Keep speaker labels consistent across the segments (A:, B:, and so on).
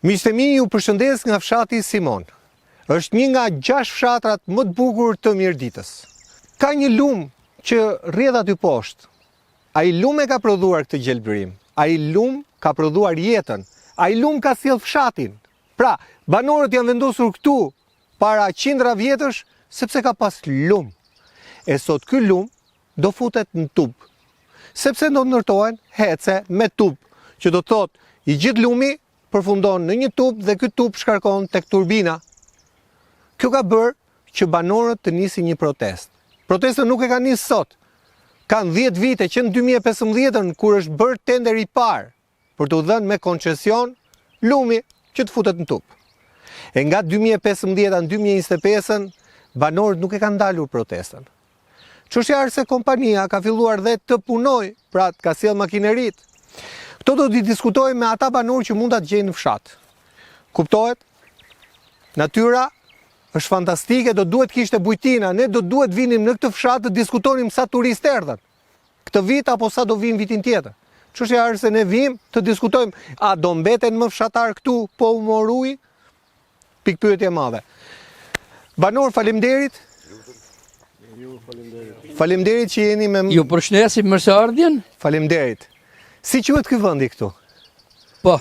A: Miqtë e mi, ju përshëndes nga fshati Simon. Është një nga 6 fshatrat më të bukur të Mirditës. Ka një lumë që rrjedh aty poshtë. Ai lumë e ka prodhuar këtë gjelbërim. Ai lumë ka prodhuar jetën. Ai lumë ka sjell fshatin. Pra, banorët janë vendosur këtu para qindra vjetësh sepse ka pas lumë. E sot ky lumë do futet në tub. Sepse do ndërtohen hece me tub, që do thot i gjithë lumi përfundon në një tub dhe ky tub shkarkon tek turbina. Kjo ka bërë që banorët të nisin një protestë. Protesta nuk e ka nisë sot. Kanë 10 vite që në 2015 kur është bërë tender i parë për të dhënë me koncesion lumi që të futet në tub. E nga 2015 në 2025 banorët nuk e kanë ndalur protestën. Çështja është se kompania ka filluar dhe të punoj, pra ka sjell makinerit. Këto do t'i diskutojmë me ata banorë që mund ta gjejnë në fshat. Kuptohet? Natyra është fantastike, do duhet kishte bujtina, ne do duhet vinim në këtë fshat të diskutonim sa turistë erdhën. Këtë vit apo sa do vinë vitin tjetër. Çështja është se ne vim të diskutojmë, a do mbeten më fshatar këtu po u mor ujë? Pikpyetje e madhe. Banor, faleminderit. Faleminderit që jeni me...
B: Ju përshëndesim mirëseardhjen.
A: Faleminderit. Si quhet ky vendi këtu?
B: Po,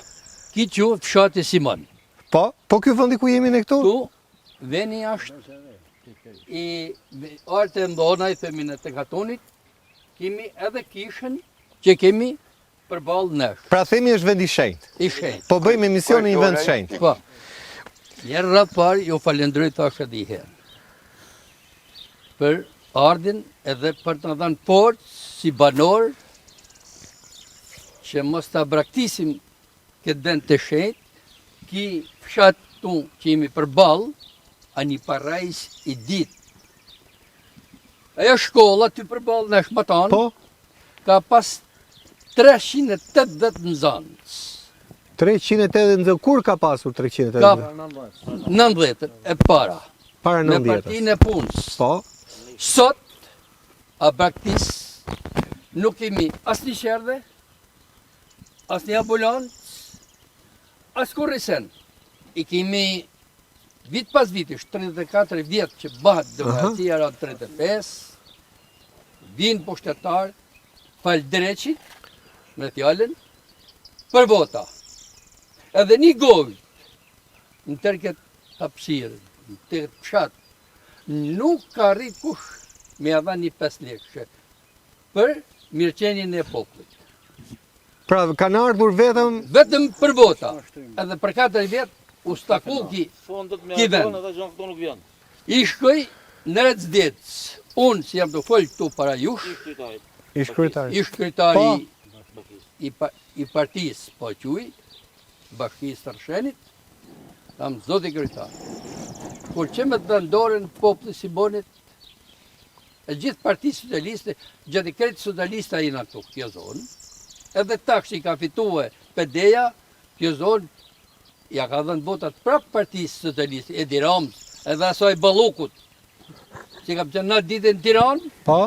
B: ki quhet fshati Simon.
A: Po ky vendi ku jemi ne këtu?
B: Këtu veni është i artë e ndona i themi në të katonit, kemi edhe kishën që kemi përballë nesh.
A: Pra themi është vend i shenjtë.
B: I shenjtë.
A: Po bëjmë emision në një vend shenjtë.
B: Po. Njerë rrath parë ju falenderoj tash edhe një herë. Për ardhin edhe për të dhënë forcë si banor që mos ta braktisim këtë vend të shenjtë, ki fshat tu që jemi përballë, a një parajs i ditë. Ajo shkolla ty përballë në shmatan,
A: Po,
B: ka pas 380 nxënës.
A: 380, kur ka pasur 380?
B: Ka 90 e para.
A: Para
B: Në
A: 90.
B: partinë e punës.
A: Po,
B: Sot, a praktis, nuk kemi as një sherdhe, as një ambulancë, as kur risen. I kemi vit pas vitish, 34 vjetë që bëhet demokracia ra 35, vinë pushtetarë, falë dreqit, me fjallën, për vota. Edhe një govë, në tërket hapsirë, në tërket pshatë, nuk ka rrit kush me adha një 5 lekë për mirëqenien e popullit.
A: pra kanë ardhur vetëm...
B: Vetëm për vota, edhe për 4 vjetë u staku ki vend. I shkoj në Recdec, unë si jam të folë këtu para jush,
A: Ish kryetari.
B: ish kryetari i partisë, po quj, bashkisë të Rëshenit, tam zoti kryetar. Kur që me të vendorën popullit Simonit, e gjithë partisë socialiste, gjatë kretë socialista i në këtu, kjo zonë, edhe takshi ka fitue PD-ja, kjo zonë, ja ka dhënë votat prapë partisë socialiste, Edi Ramës, edhe asoj Ballukut, që kam qenë në ditën në Tiranë,
A: Po,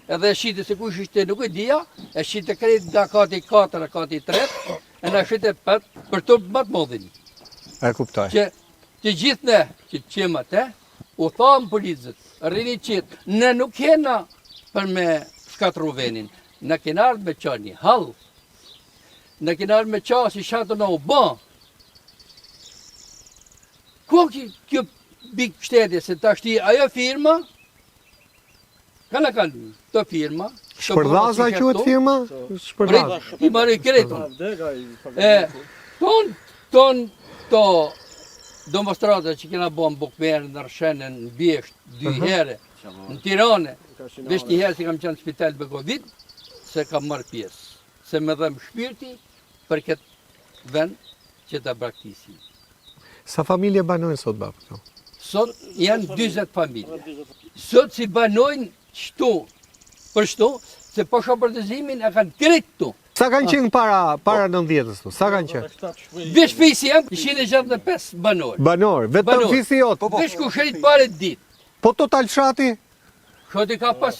B: edhe e shite se kush ishte nuk e dija, e shite kretë nga kati 4, kati 3, e në shite 5, për të më të modhin.
A: e kuptoj.
B: Që të gjithë ne që të qemë atë, u thamë policët, rrini qitë, ne nuk kena për me shkatru venin, ne kena ardhë me qa një halë, ne kena ardhë me qa si shatë në u ban. Ko kjo big shtetje, se ta shti ajo firma, kanë kanë të firma,
A: Shpërdhaza quhet firma? Shpërdhaza.
B: i marrë kretën. Ton demonstrata që kena bo në Bukmerë, në Rëshenën, në Bjesht, 2 herë, në Tirane, veç një herë si kam qenë në spital me Covid, se kam marrë pjesë. Se me dhem shpirti për këtë vend që të braktisim.
A: Sa familje banojnë sot bab këtu?
B: Sot janë 20 familje. Sot si banojnë qëtu, për shtu, se po shopërtëzimin e kanë kretë tu.
A: Sa kanë qenë para 90-s tu? Sa kanë qenë?
B: Vesh fisi jam, 165 banorë.
A: Banor, vetëm
B: Banor.
A: fisi jot.
B: Vesh ku shërit pare ditë.
A: Po total fshati?
B: Shoti ka pas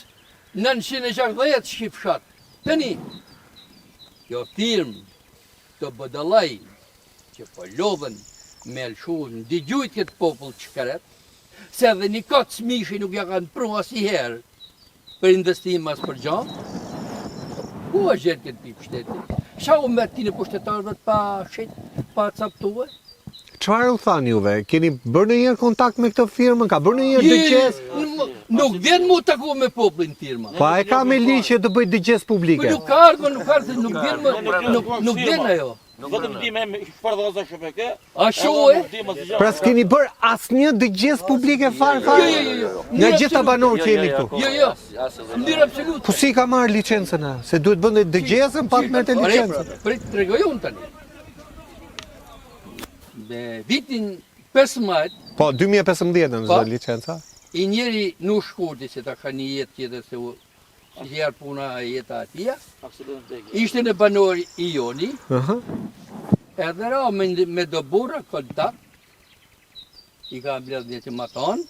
B: 960 shqip fshat. Tani, kjo firmë, të bëdalaj, që po lodhen me lëshu ndigjujt këtë popull çkaret, se edhe një katë smishi nuk ja kanë pru asnjëherë për investim as për gjë. Ku është gjetë këtë pipë shtetit? Qa u me tine pushtetarëve pa shet, pa captue?
A: Çfarë u thanë juve? Keni bërë ndonjëherë kontakt me këtë firmën? Ka bërë ndonjëherë dëgjes?
B: Nuk vjen mu taku me popullin firma.
A: Pa e ka me ligj që të bëj dëgjes
B: Po
A: publike.
B: nuk ka ardhur, nuk vjen më, nuk vjen ajo.
C: Vetëm di me shpardhoza shpeke.
B: A shu e?
A: Pra s'keni bërë asnjë dëgjes publike fare fare?
B: Jo.
A: Nga gjitha banorët që jemi këtu.
B: Jo. Në mënyrë absolute.
A: Po si ka marrë licencën a? Se duhet bënde dëgjesën pa të merrte licencën.
B: Prit tregoj unë tani. Në vitin 15,
A: Po 2015 në zë licenca.
B: i njeri nuk shkurti se ta ka një jetë tjetër se u zjerë puna e jeta atia. Ishte në banor i joni,
A: Aha.
B: edhe ra me do burra kontakt, i ka mbledh një të maton,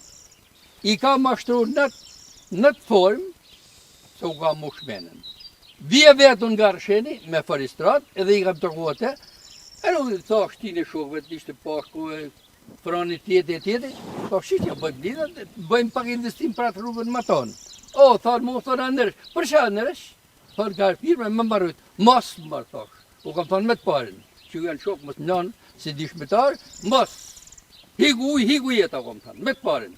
B: i ka mashtru në të formë, se u ka mushmenën. Vje vetën nga rësheni me faristrat, edhe i kam tërgu atë, e nuk të thash ti në shokëve të ishte pashku e frani tjetë, po shqitja bëjmë lidhat, bëjmë pak investim për atë rrugën maton. O, thar mu, thora nërësh, për qa nërësh? Thar nga firme, më marrujt, mos më marrë thash, u kam thonë me të parin, që janë shokë më të nënë, si dishmetar, mos, higu jeta, kam thonë, me të parin,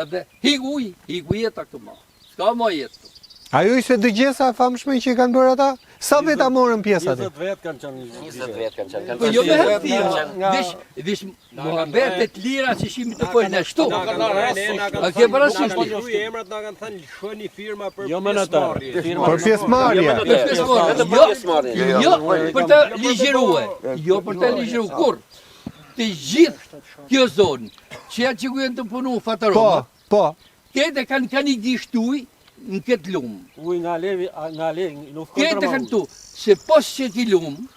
B: edhe higu jeta këtë ma, s'ka ma jetë të.
A: Ajo ishte dëgjesa e famshme që i kanë bërë ata? Sa veta morën pjesë aty?
C: 20 vetë kanë qenë.
D: 20 vetë kanë qenë.
B: Po jo me herë firma, vish muhabetet lira që shimi të pojnë në shtu. A ke parasysh ti?
E: Ju emrat na kanë thënë shkoni firma për
C: Jo më në ta.
A: Për pjesëmarrje.
B: Jo, për të ligjëruar. Jo për të ligjëruar kur. Të gjithë kjo zonë, që janë që ku jenë të punu fataroma,
A: Po.
B: këte kanë i gishtuj në këtë lumë.
C: Uj nga levi, nuk
B: Këte kanë tu, se pos që ti lumë,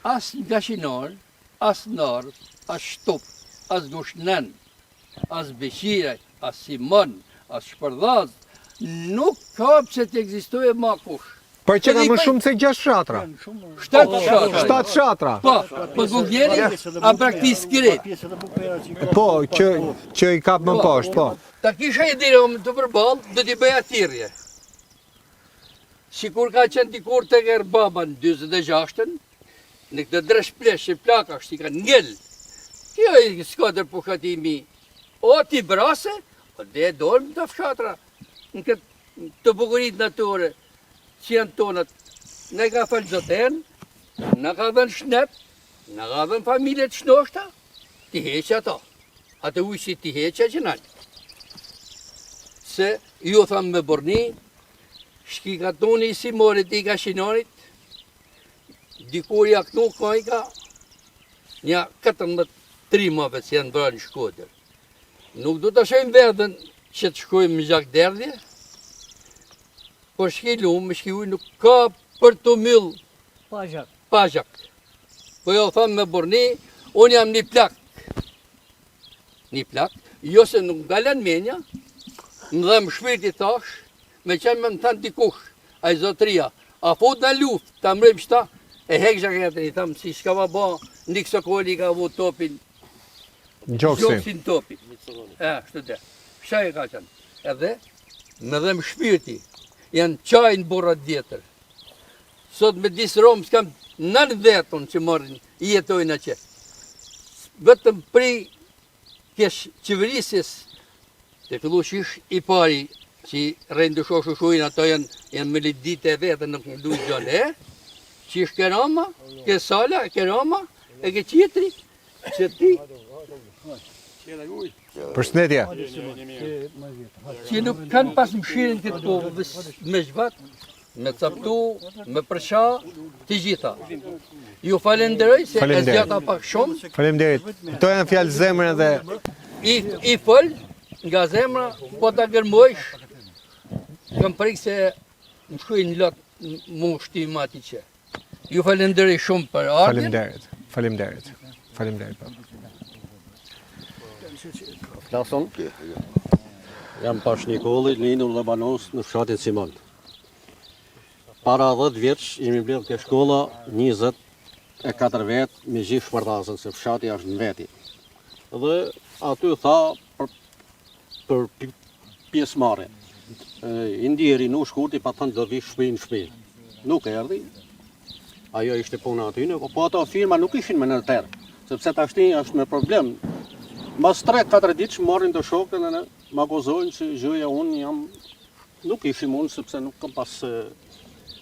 B: as nga shinar, as nërë, as shtup, as gushnen, as beshire, as simon, as shpërdhaz, nuk ka pëse të egzistoje ma kush.
A: Për që ka më shumë se 6 shatra.
B: 7 shatra.
A: 7 shatra.
B: Po gugjeri, a praktis kire.
A: Po, që i kap më poshtë, po.
B: Ta kisha i dire om të përbal, do t'i bëja tirje. Si kur ka qenë t'i kur të kërë baba në 26-ën, në këtë dresh plesh e plaka shti ka ngell. Kjo i skadër pushatimi, o ti brase, o dhe dorëm të fshatra, në këtë të bukurit natore, që janë tonët, ne ka falë zoten, në ka dhenë shnet, në ka dhenë familjet shnoshta, ti heqë ato. Atë ujë që ti heqë që nalë. Se ju thamë me borni, shki ka toni si morit i ka shinorit, dikur ja këtu ka i ka, nja 14 trimave që janë bërë në Shkodër. Nuk du të shojmë vedhen që të shkojmë në gjak derdhje, po shki lumë, shki ujë nuk ka për të myllë pajak. Po jo thamë me borni, unë jam një plak, jo se nuk galen menja, më dhe më shpirti thash, me qenë me më thanë dikush, a i zotria, a fut në luft, ta mrejmë shta, e hek zhaketën, i thamë, si shka ma ba, një kësokoli ka vu topin, gjoksin topin. Shtu dhe, shka e ka qenë. Edhe, me dhe më shpirti, janë qajnë borat vjetër. Sot me disë romë, s'kam 90 që marrin, i jetojnë a që. Vetëm pri kesh qeverisjes, të fillu shish i pari, që rejnë dësho shushujnë, ato janë me lidit e vetë, nuk në dujë gjallë, që ish kerama, ke sala, kerama, e ke qitri, që ti,
A: Përshëndetje.
B: që nuk kanë pas mshirin këtë kovës me zhvat, me captu, me përsha, të gjitha. Ju falenderoj se e zjata pak shumë,
A: Faleminderit. Këto janë fjalë zemre dhe
B: i fol nga zemra, po ta gërmojsh, kam prek se më shkojnë lot mu shtim ati që. Ju falenderoj shumë për ardhjen.
A: Faleminderit.
F: Klason, jam Pash Nikolli, lindur dhe banos në fshatin Simon. Para 10 vjeç jemi mbledh ke shkolla 20 e 4 vetë me gjithë shpërtasën, se fshati është në veti. Dhe aty tha për pjesëmarrje. Indjeri nuk shkurti pa thënë do vi shpi në shpi. Nuk erdhi. Ajo ishte puna aty, po ato firma nuk ishin me në tërë, sepse tashti është me problem. Mas 3-4 ditë që marrin të shokën e m'akuzojnë që gjëja unë jam, nuk ishim unë sepse nuk kam pas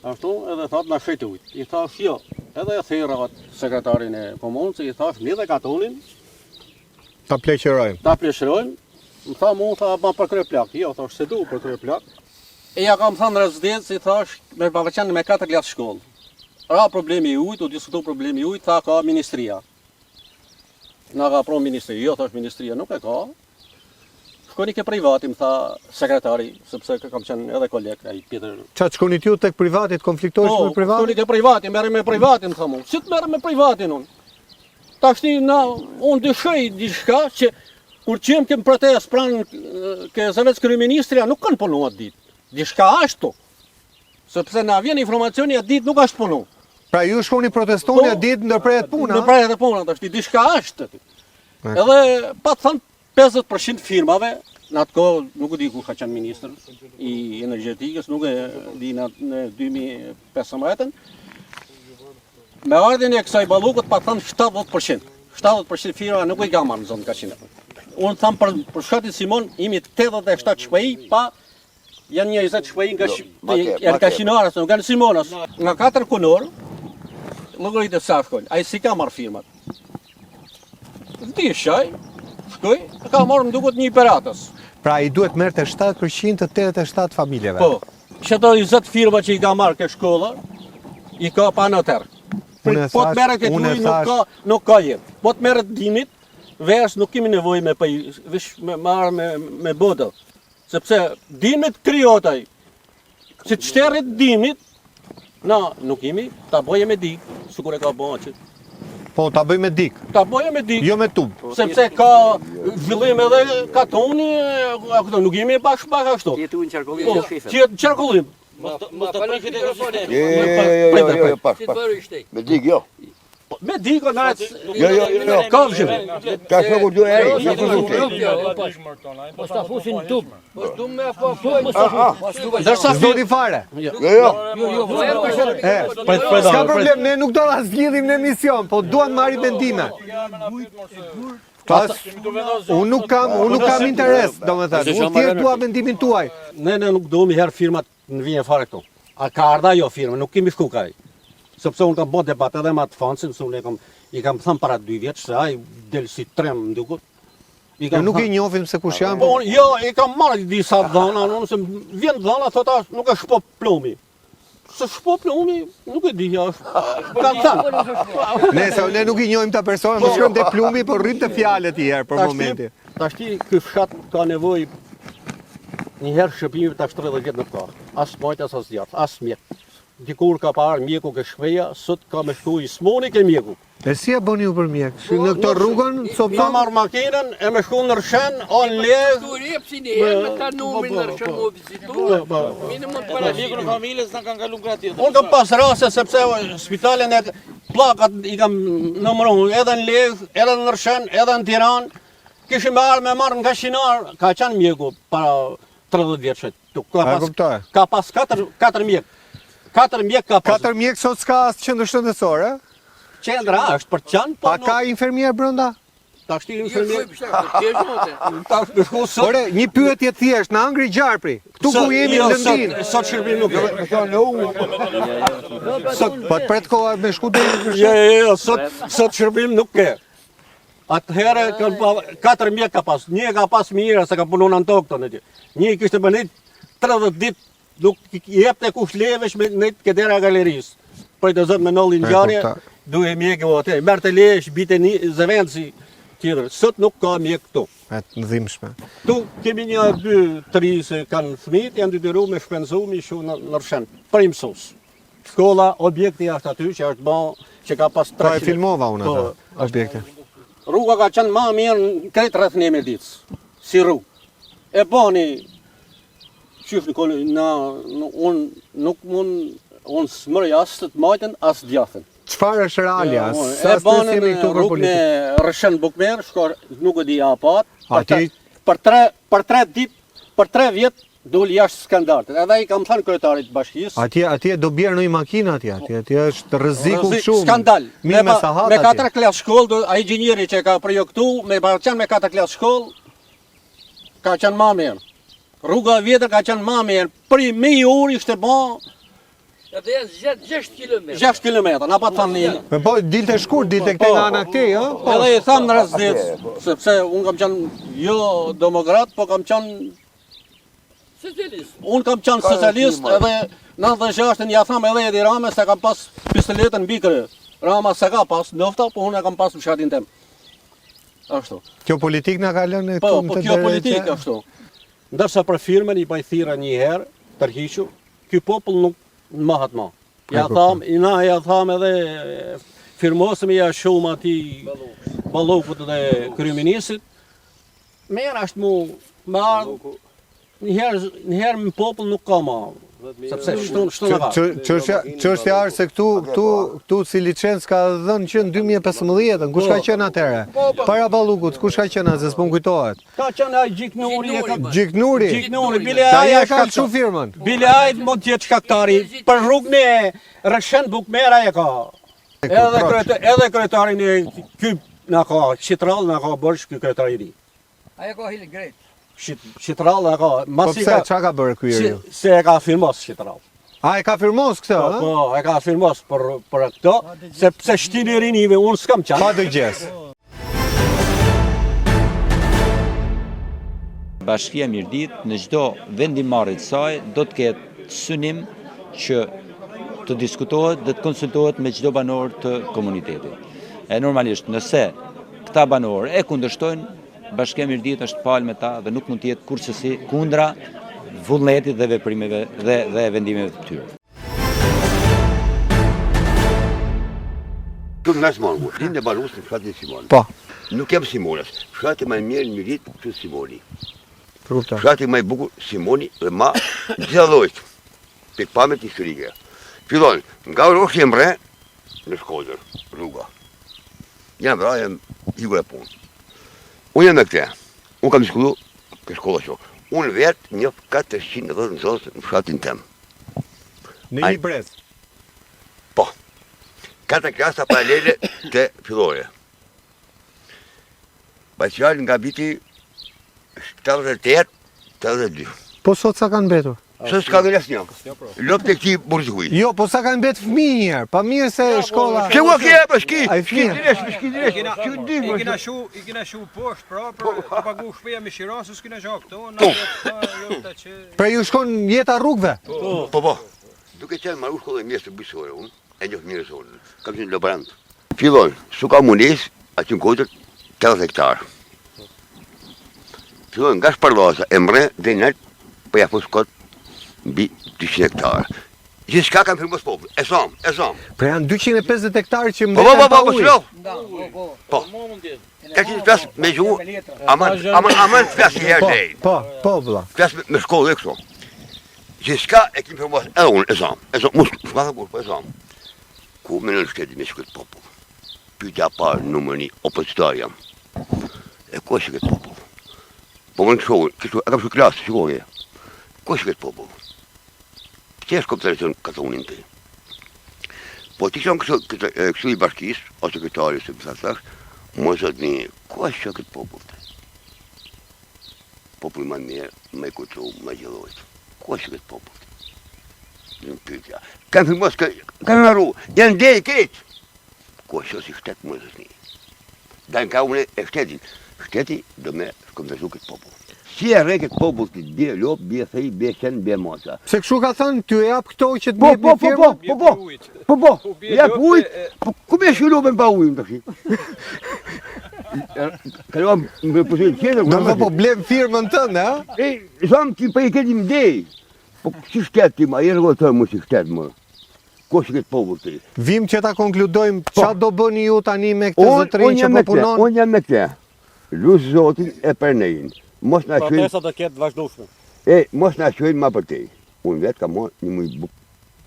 F: ashtu, edhe thatë na shëtujt. I thash jo, edhe e thera sekretarin e komunës, i thash një dhe katonin,
A: Ta pleqërojmë.
F: ta pleshrojmë, më tha mu, tha ma përkry plak, jo, thash se du përkry plak. E ja kam thënë rezidencë, i thash, me bavaqenë me 4 klasë shkollë. Ra problemi i ujtë, u diskutu problemi i ujtë, tha ka ministria. Na ka pro ministri, jo, thash ministria nuk e ka. Shkoni ke privati, më tha sekretari, sepse kam qenë edhe koleg, ai Pjetër.
A: Qa të shkoni t'ju tek privatit, konfliktojsh me privatit?
F: Shkoni ke privati, merre me privatin, më tha mu. Si të merre me privatin unë? Tashti unë dyshoj diçka që kur qëm kem protest pranë ke Zavec kryeministria nuk kanë punu atë ditë. Diçka ashtu. Sepse na vjen informacioni atë ditë nuk është punu.
A: Pra ju shkoni protestoni atë ditë ndërprehet puna?
F: Ndërprehet e puna, tashti diçka është aty. Edhe pa thënë 50% firmave, në atë kohë nuk e di ku ka qenë ministër i energjetikës, nuk e di në 2015-ën. Me ardhin e kësaj ballukut pa thënë 70%. 70% firma nuk i ka marrë në zonë Kaqina. Unë tham për shkatin Simon, imi 87 shpëj, pa janë 20 shpëj nga Kaqinarës, nuk janë Simonës. Nga 4 kunor, llogaritë sa shkojnë, ai si ka marrë firmat. Di shaj, shkoj, ka marrë më duket një operatës.
A: Pra i duhet merrte 7% të 87 familjeve.
F: Po, që ato 20 firma që i ka marrë ke shkolla, i ka pa notar. Po të merret e tuj nuk ka jetë. Po të merret dimit, vesh nuk kemi nevojë me paj, vesh me marrë me bodë. Sepse dimit krijotaj. Që të shtërrit dimit, na nuk kemi, ta bëje me dik, sikur e ka bënë që.
A: Po ta bëj me dik,
F: Ta bëje me dik.
A: jo me tub.
F: Sepse ka zhvillim edhe katoni, këto nuk jemi bashkë ashtu.
B: Jetu në qarkullim
F: Po,
B: të shifën.
F: që në qarkullim.
C: Mos të prishit e
B: mikrofone.
D: Jo, pak.
B: Si të bërë ishte?
D: Me dig, jo.
F: Me diko në atë
D: Jo.
F: kafshim.
D: Ka shpegu dy eri,
B: Jo,
D: nuk
B: jo,
D: është
B: jo,
D: uti.
B: Mos ta fusin në tub. Mos du me apo
F: Ndërsa
A: Zoti fare.
D: Jo.
A: S'ka problem, ne nuk do ta zgjidhim në emision, po duan marrë mendime. Pas, unë nuk kam interes, domethënë. Unë thjesht dua mendimin tuaj.
F: Ne nuk domi herë firmat në vijnë fare këtu. A ka ardha jo firma, nuk kemi shku kaj. Sepse unë kam bërë debat edhe me atë fansin, se unë i kam thënë para 2 vjeç se ai del si trem më duket.
A: Ne nuk i njohim se kush janë.
F: Po, jo, i kam marrë disa dhana, unë se vjen dhana, thotë nuk është shpo plumi. Se shpo plumi, nuk e di ja është. Kanë thënë.
A: Ne nuk i njohim ta personin, mos shkojmë te plumi, po rrim te fjalët i herë për momentin.
F: Tashti ky fshat ka nevojë një herë shëpimi tash 30 vjet në kohë. As majt as djath, as mjek. Dikur ka parë mjeku ke shkveja, sot ka me shku i smoni ke mjeku.
A: E si e bëni ju për mjek? Në këtë rrugën,
F: Ka marrë makinën, e me shku në Rrshen, on lez.
B: Tu rjepsi një herë me ta numrin në rëshën mu vizitu. Minimum të
C: Para mikun e familjes na kanë kalu nga tjetër.
F: Unë kam pas raste sepse spitalin e plakat i kam numëruar edhe në Lez, edhe në Rrshen, edhe në Tiranë. Kishim me marrë nga Shinar, ka qenë mjeku para 30 vjeç. Ka pas 4 mjek. 4 mjek ka pas.
A: 4 mjek sot s'ka as qendër shëndetësore?
F: Qendra është për qanë, po.
A: A ka infermier brenda?
F: Tash ti
B: Jo,
F: infermier.
B: shpësha,
F: Tash shku sot.
A: Ore, një pyetje thjesht, na ngri gjarpri. Këtu ku jemi në Lëndin.
F: Sot shërbim nuk e.
A: Sot po të pret koha me shku deri.
F: Jo, sot shërbim nuk ke. Atëherë kanë 4 mjek ka pas. Një ka pas mirë se ka punuar në tokë tonë. Një kishte bënë 30 ditë nuk i jepte kush levesh me në kedera galerisë. Po të zot me nollin ngjarje, duhet mjek atë. Merrte lesh, bite një zëvendësi tjetër. Sot nuk ka mjek këtu.
A: Në dhimbshme.
F: Tu kemi një 2-3 se kanë fëmijë, janë detyruar me shpenzu me shu në Rrshen. Për mësues. Shkolla, objekti është aty që është bën, që ka pas 300.
A: Po e filmova unë atë objekte.
F: Rruga ka qenë më mirë në krejt rreth një Medicës, si rrugë. E bani, qysh unë nuk mund, unë smërj as të majtën, as djathën.
A: Çfarë është realja?
F: E
A: Sa stres
F: banën
A: jemi këtu për
F: rrugën
A: politikë?
F: e Rëshën Bukmer, shko nuk e di apat.
A: Ati-
F: Për 3 ditë, për 3 vjet doli jashtë standardit. Edhe i kam thënë kryetarit bashkisë.
A: Atje do bjerë në makina atje është rreziku shumë.
F: Skandal.
A: Mi me sahat
F: me
A: atje.
F: 4 klasë shkollë, ai inxhinieri që ka projektu, me qenë me 4 klasë shkollë, ka qenë ma mirë. Rruga e vjetër ka qenë ma mirë. Për 1000 orë ishte ba
B: Edhe janë 6 kilometra.
F: 6 kilometra, na pa të thanë një.
A: Po dilte shkurt, dilte këtej nga ana këtej, ë? Po.
F: Edhe i thamë në rëzdit, sepse unë kam qenë jo demokrat, po kam qenë,
B: Socialist.
F: unë kam qenë socialist, edhe 96-ën ja thamë edhe Edi Rame se kam pas pistoletën mbi krye. Rama se ka pas nofta, po unë e kam pas në fshatin tem. Ashtu.
A: Kjo politik na ka lënë
F: Po,
A: këtu
F: po
A: në
F: kjo
A: të
F: politikë ashtu. Ndërsa për firmën i bajthira një herë, tërhiqu, ky popull nuk mahat ma. Ja tham edhe firmosëm ja shumë ati Ballokut dhe kryeministit. Merë është mu ardhë, njëherë më popull nuk ka ma. Sepse shtu në ka.
A: Çështja është se këtu si licencë ka dhënë që në 2015, kush ka qenë atëherë? Para Ballukut, kush ka qenë atë, s'po kujtohet.
F: Ka qenë ai Gjiknuri,
A: Gjiknuri.
F: Gjiknuri, bile
A: Ai
F: aja
A: e ka çu firmën.
F: Bile ajt mund t'jetë shkaktari, për rrugën e Rëshën Bukmera e ka. Edhe kryetarin e ky na ka, Shitral na ka bërsh ky kryetari i ri.
B: Ajo ka hile grejt.
F: Shitral na ka,
A: Po
F: masi
A: pse
F: ka,
A: çka ka bërë ky eri?
F: se e ka firmos Shitral.
A: A e ka firmos këtë, ë?
F: Po, e ka firmos për këto, sepse shtin e rinive, unë s'kam
A: Pa
F: qanë.
A: dëgjes.
G: Bashkia Mirdit në çdo vendimarrje të saj do të ketë synim që të diskutohet dhe të konsultohet me çdo banor të komunitetit. E normalisht nëse këta banorë e kundërshtojnë, Bashkia Mirdit është palë me ta dhe nuk mund të jetë kurrësi kundra vullnetit dhe veprimeve dhe vendimeve të tyre.
H: Shumë nga Simon, lind e balus në fshatin Simon.
A: Po.
H: Nuk jam Simonës, fshati më i mirë në Mirdit që Simoni.
A: Kuptoj.
H: Fshati më i bukur Simoni dhe ma gjitha llojit. Pikpamjet historike. Fillon nga Roshi Emre në Shkodër, rruga. Jam vrajem Igor e punë. Unë jam me këte, unë kam shkollu ke shkolla që. Unë vetë një 410 nxënës në fshatin tem.
A: Në një brez.
H: Po, 4 klasa paralele të fillore. Baqëral nga viti 78-82.
A: Po sot sa kanë mbetur?
H: Së s'ka dhe lesë një. Lopë të këti burzhuj.
A: Jo, po sa kanë mbetë fëmijë njerë, pa mirë se shkolla.
H: Që u kje, për shki?
A: Ai fëmijë.
H: Shki diresh.
E: I kena shu poshtë, pra, të pagu shpeja me shirasë, s'kina zha këto, në jota që...
A: Pra ju shkon jeta rrugëve.
H: Po. Duke qenë marru shkollë e mjesë të bëjësore unë, e njohë mirë zonë, kam qenë laborant. Fillon, su ka mundes, aty në kodër, 80 hektarë. Fillon nga Shparllasa, Emre, dhe nërtë, për ja fos kot, mbi 200 hektarë. Gjithë shka kam firmos popull, e som.
A: Pra janë 250 hektarë që
H: Po,
A: mbeten pa
H: po,
A: ujë.
H: Po. Ka që të flasë me gjuhë, aman të flasë i herë dhejnë.
A: Po, vëlla.
H: Flasë me shkollë e kështu. Gjithë shka e kim firmos, edhe unë, e som. Musë, shka të burë, po e som. Ku me në shteti me shkët popull. Pyetja parë numër 1, opozitar jam. E ku është këtë popull? Po më në shkollë, e kam shkët klasë, shkollë. Ku është këtë popull? Që është kompeteracion katonin të? Po ti shon kështu i bashkisë, o sekretari, se më thash, më zot një, ku është këtë popull të? Popull më mirë, më i kutru, më gjellojt. Ku është këtë popull të? Në pyetja. Kanë firmos, kanë në arru, janë dhe i ketë. Ku është si shtetë më zot një? Dan ka une e shtetin. Shteti do me kompeteracion këtë popull. Si e re këtë popull të bje lop, bje thej, bje qenë, bje masa.
A: Se kështu ka thënë, ty e jap këto që të bje një firmë?
H: Po, jep ujt, po ku me shu lopën pa ujnë të shi? Kaluam me përshin tjetër,
A: Do të po blem firmën tënde, ha?
H: e thamë ti pa i këtë më dej. Po si shtet ti ma, i rëgotër më si shtet më. Ko që këtë popull të?
A: Vim që ta konkludojmë qa do bëni ju tani me këtë zotërin që po punon?
H: Unë jam me këte, lusë zotin e përnejnë. Mos na qëjnë,
F: Protesta do ketë vazhdueshme.
H: mos na qëjnë ma për tej. Unë vetë ka morë një mujë bukë,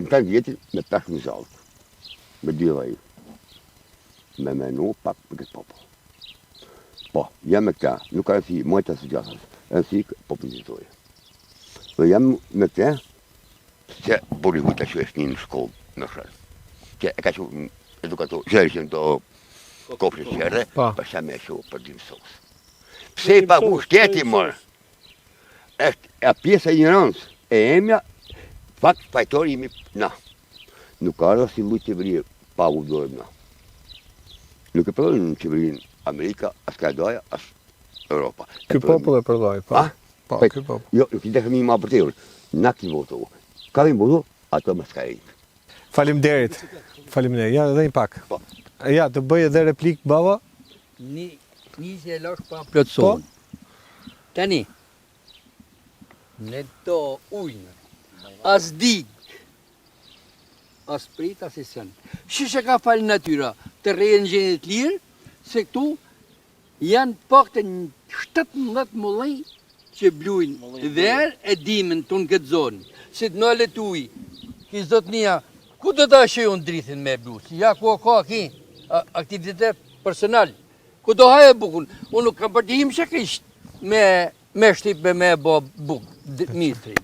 H: në tanë vjetin me 5.000 zaltë. Me 2 vaj. me menu pak për këtë popull. Po, jam me këta, nuk ka rësi mojta së gjasës, rësi populizitoj. Dhe jam me këta, se buri hujta që është një në shkollë në shërë. Që e ka që edukator, që e që të kopshë qërë, përsa me që për dy mësos. Pse i pagu shteti mërë, është e pjesë e ignorancë, e emja, fakt fajtori imi, na. Nuk ka rësi si lujtë qeverie pa u dojmë na. Nuk e përdojnë në qeverinë Amerika, as Kanadoja, as Europa.
A: Ky popull e përdoj, po. Po, ky popull.
H: Jo, nuk i dekëm i ma për tërë, na këti votu. Ka dhe i votu, ato më s'ka e.
A: Faleminderit. Faleminderit. Ja, edhe një pak.
H: Po.
A: Ja, të bëj edhe replik, baba.
B: Një që e lash pa plotëson. Tani, në to ujnë, as dig, as prit, as i sen. Shishe ka falë natyra, të rejnë gjenit lirë, se këtu janë pak të 17 mullaj që blujnë dherë e dimën të në këtë zonë. Se të nëllet uj, ki zot nja, ku do të ashejon drithin me blu? Si ja ku ka ki aktivitet personal. Ku do haje bukun? Unë nuk kam përtihim që kështë me shtipe me bo buk, mitri.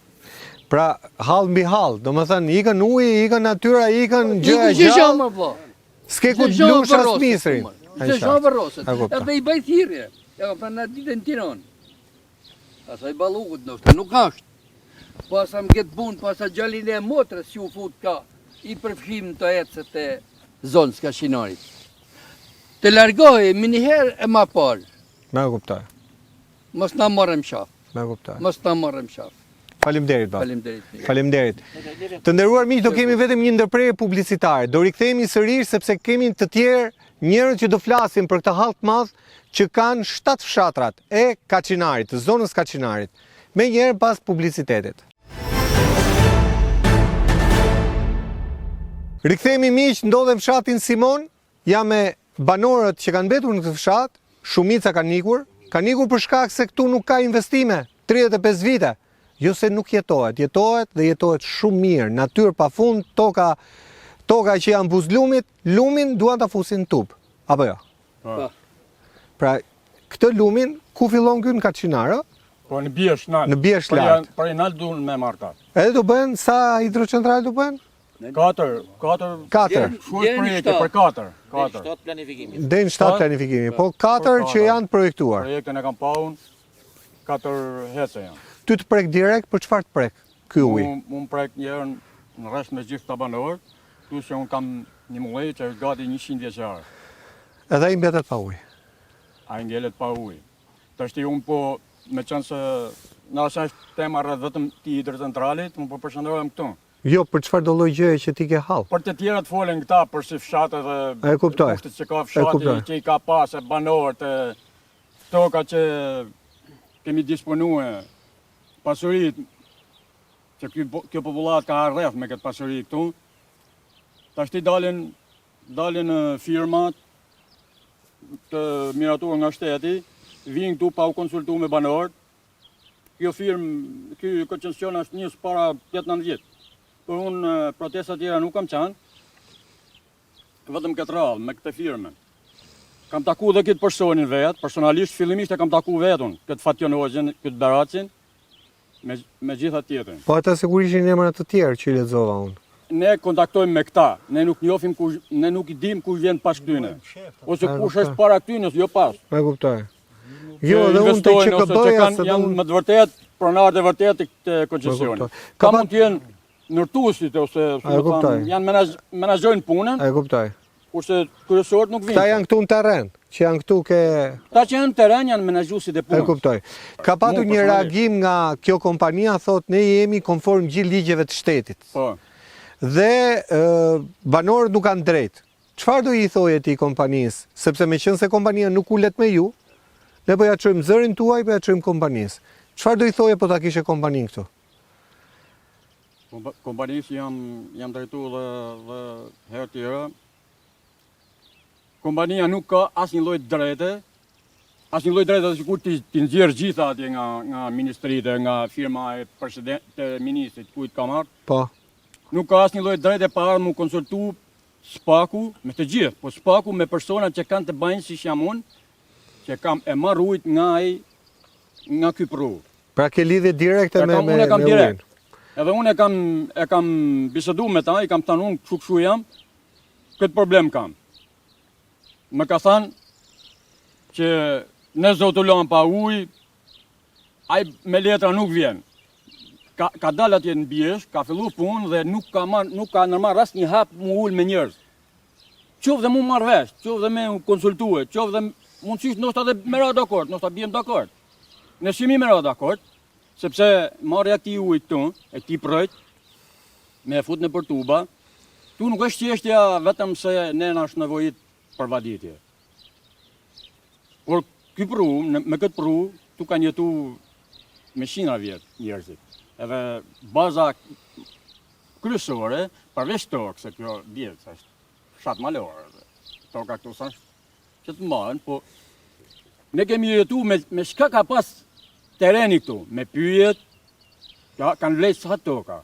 A: Pra, hall mbi hall, do më thënë, ikën uji, ikën natyra, ikën gjë e
B: Gjë
A: gjallë,
B: më po.
A: s'ke ku të blush as misrin.
B: Gjë gjë vërrosët.
A: A kupta.
B: Edhe i bëj thirrje. Ja ka thënë në ditën Tiranë. Asaj ballukut ndoshta nuk ashtë. Pasa më këtë punë, pasa gjallin e motrës që u fut ka, i përfshim të ecët e zonës Kashinarit. Të largohi, miniherë e ma parë.
A: Me kuptoj,
B: Mos na morëm shaf.
A: me kuptoj.
B: Mos na morëm shaf.
A: Faleminderit, baba.
B: Faleminderit.
A: Faleminderit. Të nderuar miq, do kemi vetëm një ndërprerje publicitare. Do rikthehemi sërish sepse kemi të tjerë njerëz që do flasin për këtë hall të madh që kanë 7 fshatrat e Kaçinarit, të zonës Kaçinarit. Me njerë pas publicitetit. Rikthehemi miq, ndodhem fshatin Simon, jam me banorët që kanë mbetur në këtë fshat, shumica kanë ikur për shkak se këtu nuk ka investime, 35 vite. Jo se nuk jetohet dhe jetohet shumë mirë, natyrë pafund, toka që janë buz lumit, lumin duan ta fusin tub. Apo jo?
B: Po.
A: Pra, këtë lumin ku fillon ky në Kaçinar, ë?
D: Po në bjesh nalt.
A: Në bjesh lart.
D: Për i nalt dun me markat.
A: Edhe do bëhen sa hidrocentrale do bëhen?
D: 4. Shkush projekte për 4.
C: 7 planifikimi.
A: Deri në 7 planifikimi, po 4 që janë projektuar.
D: Projekten e kam pa unë, 4 hece janë.
A: Ty të prek direkt, për çfarë të prek ky ujë?
D: Unë prek njerën në rresht me gjithë të banorë, tu që unë kam një mullej që është gati 100 vjeqarë.
A: Edhe ai mbetet pa ujë.
D: A i ngellet pa ujë. Të shti unë po, me qënë se në asë është tema rrët vetëm ti hidrocentralit, unë po përshëndërojmë këtu.
A: Jo, për çfarë do lloj gjëje që ti ke hall?
D: Për të tjera të folen këta, për si fshatë dhe
A: E kuptoj.
D: kushtet që ka fshati, që i ka pas, e banorët, toka që kemi disponue, pasurit, që kjo popullat ka rreth me këtë pasurit këtu, ta shti dalin firmat të miratur nga shteti, vinë këtu pa u konsultu me banorët. Kjo firmë, kjo koncesion është njësë para 8-9 vjetë. Por unë protestat tjera nuk kam qanë, vetëm këtë radhë me këtë firme. Kam taku dhe këtë personin vetë, personalisht fillimisht e kam taku vetën, këtë Fatjonozhin, këtë Beracin, me gjitha tjetën.
A: Po ata sigurisht ishin emra të tjerë që i lexova unë.
D: Ne kontaktojmë me këta, ne nuk njofim ne nuk i dim kush vjen pas këtyne. Ose kush është para këtyne, jo pas.
A: E kuptoj. Jo, dhe unë të QKB-ja se
D: janë me të vërtet pronarët e vërtet të koncesionit. Ka mund të jenë nërtuesit ose janë menaxhojnë punën.
A: E kuptoj.
D: Kurse kryesorët nuk vinë.
A: Këta janë këtu në terren, që janë këtu ke...
D: Ta që janë në terren janë menaxhuesit e punës.
A: E kuptoj. Ka patur një reagim nga kjo kompania, thot, ne jemi konform gjithë ligjeve të shtetit.
D: Po.
A: Dhe banorët nuk kanë drejt. Çfarë do i thoje ti kompanisë? Sepse me qenë se kompania nuk ulet me ju, ne po ja çojmë zërin tuaj, po ja çojmë kompanisë. Çfarë do i thoje po ta kishe kompaninë këtu?
D: Kompanisë jam drejtuar dhe herë tjera. Kompania nuk ka asnjë lloj drejte, dhe sikur ti nxjerr gjitha atje nga ministritë, nga firma e të ministrit, kujt ka marrë.
A: Po.
D: Nuk ka asnjë lloj drejte para mu konsultu spaku me të gjithë, po spaku me persona që kanë të bajnë si jam unë, që kam e marr ujt nga ky pru.
A: Pra ke lidhje direkte me
D: Unë e kam direkt.
A: ujin.
D: Edhe unë e kam bisedu me ta, i kam thënë unë kështu jam, këtë problem kam. Më ka thënë që në zotullon pa ujë, ai me letra nuk vjen. Ka dalë atje në bjesh, ka fillu punë dhe nuk ka nërmar rast një hap mu ullë me njerëz. Qovë dhe mu marrë vesh, qovë dhe me konsultue, qovë dhe mundësisht nështë edhe me ra dakord, nështë bjem dakord. Në shimi me ra dakord, sepse marrja këti ujtë tu, e këti projt, me fut në për tuba, tu nuk është qeshtja vetëm se ne është nevojit për vaditje. Por ky pru, me këtë pru, tu kanë jetu me shina vjetë njerëzit. Edhe baza kryesore, përveç tokë, se kjo vjetë, është shatë malore, toka këtu sa që të mbahen, po ne kemi jetu me shka ka pas tereni këtu, me pyjet, kanë vlejtë sa toka.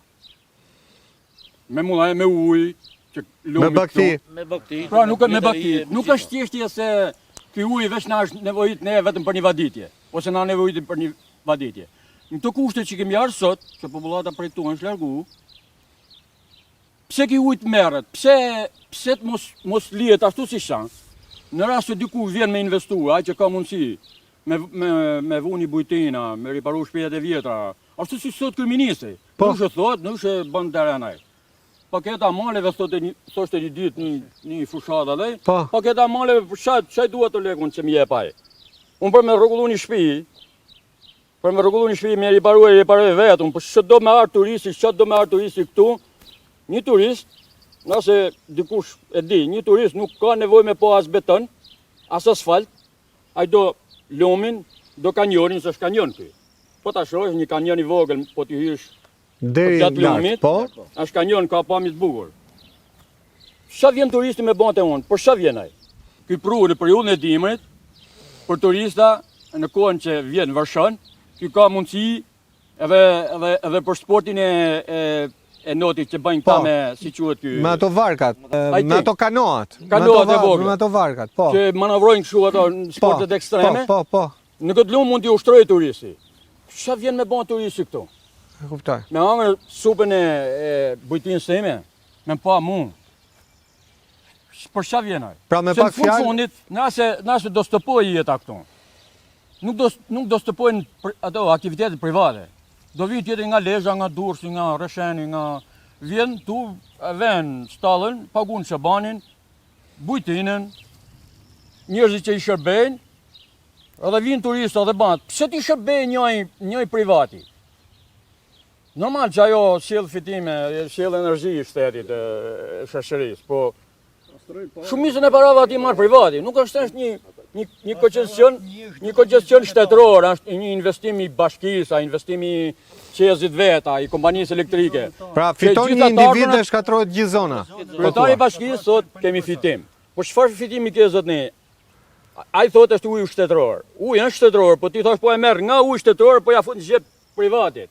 D: Me mullaj, me ujë, që lumi
A: Me bakti.
D: këtu.
C: Me bakti.
D: Pra nuk me bakti, nuk është thjeshtje se ky ujë veç na është nevojit ne vetëm për një vaditje, ose na nevojit për një vaditje. Në këto kushte që kemi arë sot, që popullata prej tu është largu, pse ki ujtë merret, pse të mos lihet ashtu si shans, në rast se dikush vjen me investu, ai që ka mundësi, me vu një bujtina, me riparu shtëpiat e vjetra, ashtu si sot ky ministri,
A: Po.
D: nuk shë thot, nuk shë bën terenaj. Paketa maleve thoshte një ditë një fushata dhe,
A: Po.
D: paketa maleve çaj duhet të lekun që mi jep ai. Unë për me rregullu një shtëpi, me riparoj vetëm, për çdo me ardh turisti, këtu, një turist, nëse dikush e di, një turist nuk ka nevojë me po as beton, as asfalt, ai do lumin, do kanjonin, se është kanjon ky. Po ta shohësh një kanjon i vogël, po ti hysh
A: Deri
D: gjatë
A: lart,
D: lumit,
A: po.
D: është kanjon, ka pamje të bukur. Sa vjen turisti me bante unë? Për sa vjen ai? Ky pru në periudhën e dimrit, për turista, në kohën që vjen vërshon, ky ka mundësi edhe për sportin e notit që bëjnë
A: Po.
D: këta me, si quhet ky,
A: Me ato varkat,
D: Ai
A: me
D: ti.
A: ato kanoat.
D: Kanoat e vogla.
A: Me ato varkat, po.
D: që manovrojnë kështu ato në sportet ekstreme,
A: Po.
D: në këtë lumë mund t'i ushtrojë turisti. Sa vjen me bën turisti këtu?
A: E kuptoj.
D: Me hangër supën e bujtinës time, me pa mu. Për sa vjen ai?
A: Pra me
D: Se në
A: pak
D: fund
A: fjalë,
D: fundit, nëse do stopojë jeta këtu. Nuk do stopojnë ato aktivitetet private. Do vinë tjetër nga Lezhë, nga Durrësi, nga Resheni, nga vjen tu, vën stallën, pagun shabanin, bujtinën, njerëzit që i shërbejnë, edhe vinë turistë edhe ban. Pse ti shërbej njëj privati? Normal që ajo sjell fitime, sjell energji i shtetit, e shoqërisë, po shumicën e parave ati marr privati, nuk është një koncesion shtetëror, është një investim i bashkisë, investim i qezit veta, i kompanisë elektrike.
A: pra fiton
D: Që
A: një
D: gjithë
A: individ
D: atarët-
A: dhe shkatrohet gjithë zona.
D: Kryetari i bashkisë thot kemi fitim. Po çfarë fitimi ke zotni? Ai thotë është uji shtetëror. Uji është shtetëror, po ti thash po e merr nga uji shtetëror, po ja fut në xhep privatit.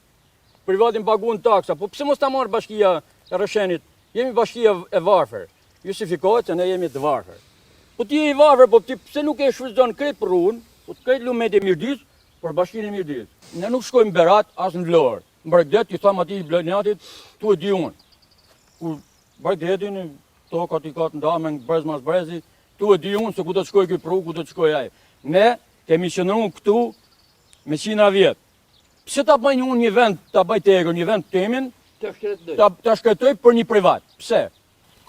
D: Privatin paguën taksa, po pse mos ta marr bashkia e Rreshenit? Jemi bashkia e varfër. Justifikohet se ne jemi të varfër. Po ti je i varfër, po ti pse nuk e shfrytëzon krejt për unë, po krejt lumet e Mirdit, për bashkinë e Mirdit. Ne nuk shkojmë Berat as në Vlorë. Në Bregdet i tham atij Bloniatit, tu e di unë. Kur Bregdetin tokat i ka të ndame në brez mas brezi, tu e di unë se ku do të shkoj ky pru, ku do të shkoj ai. Ne kemi qëndruar këtu me 100 vjet. Pse ta bëjnë unë një vend, ta bëj tegër një vend temin, ta shkretoj për një privat. Pse?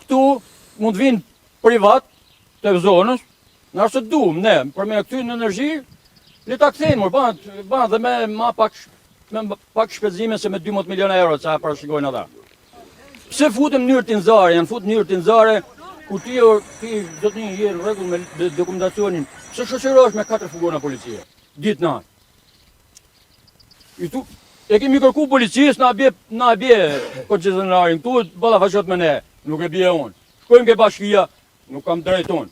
D: Këtu mund vinë privat të zonës, nëse duam ne, për me këty në energji, le ta kthejnë, ban dhe me pak shpenzime se me 12 miliona euro që parashikojnë ata. Pse futem në njërë tinzare, janë fut në njërë tinzare, ku ti do të një herë rregull me dokumentacionin, pse shoqërohesh me 4 fugona policie, ditë natë. E kemi kërku policisë, na bje koncesionarin, tu ballafaqohet me ne, nuk e bje unë. Shkojmë ke bashkia, nuk kam drejt unë.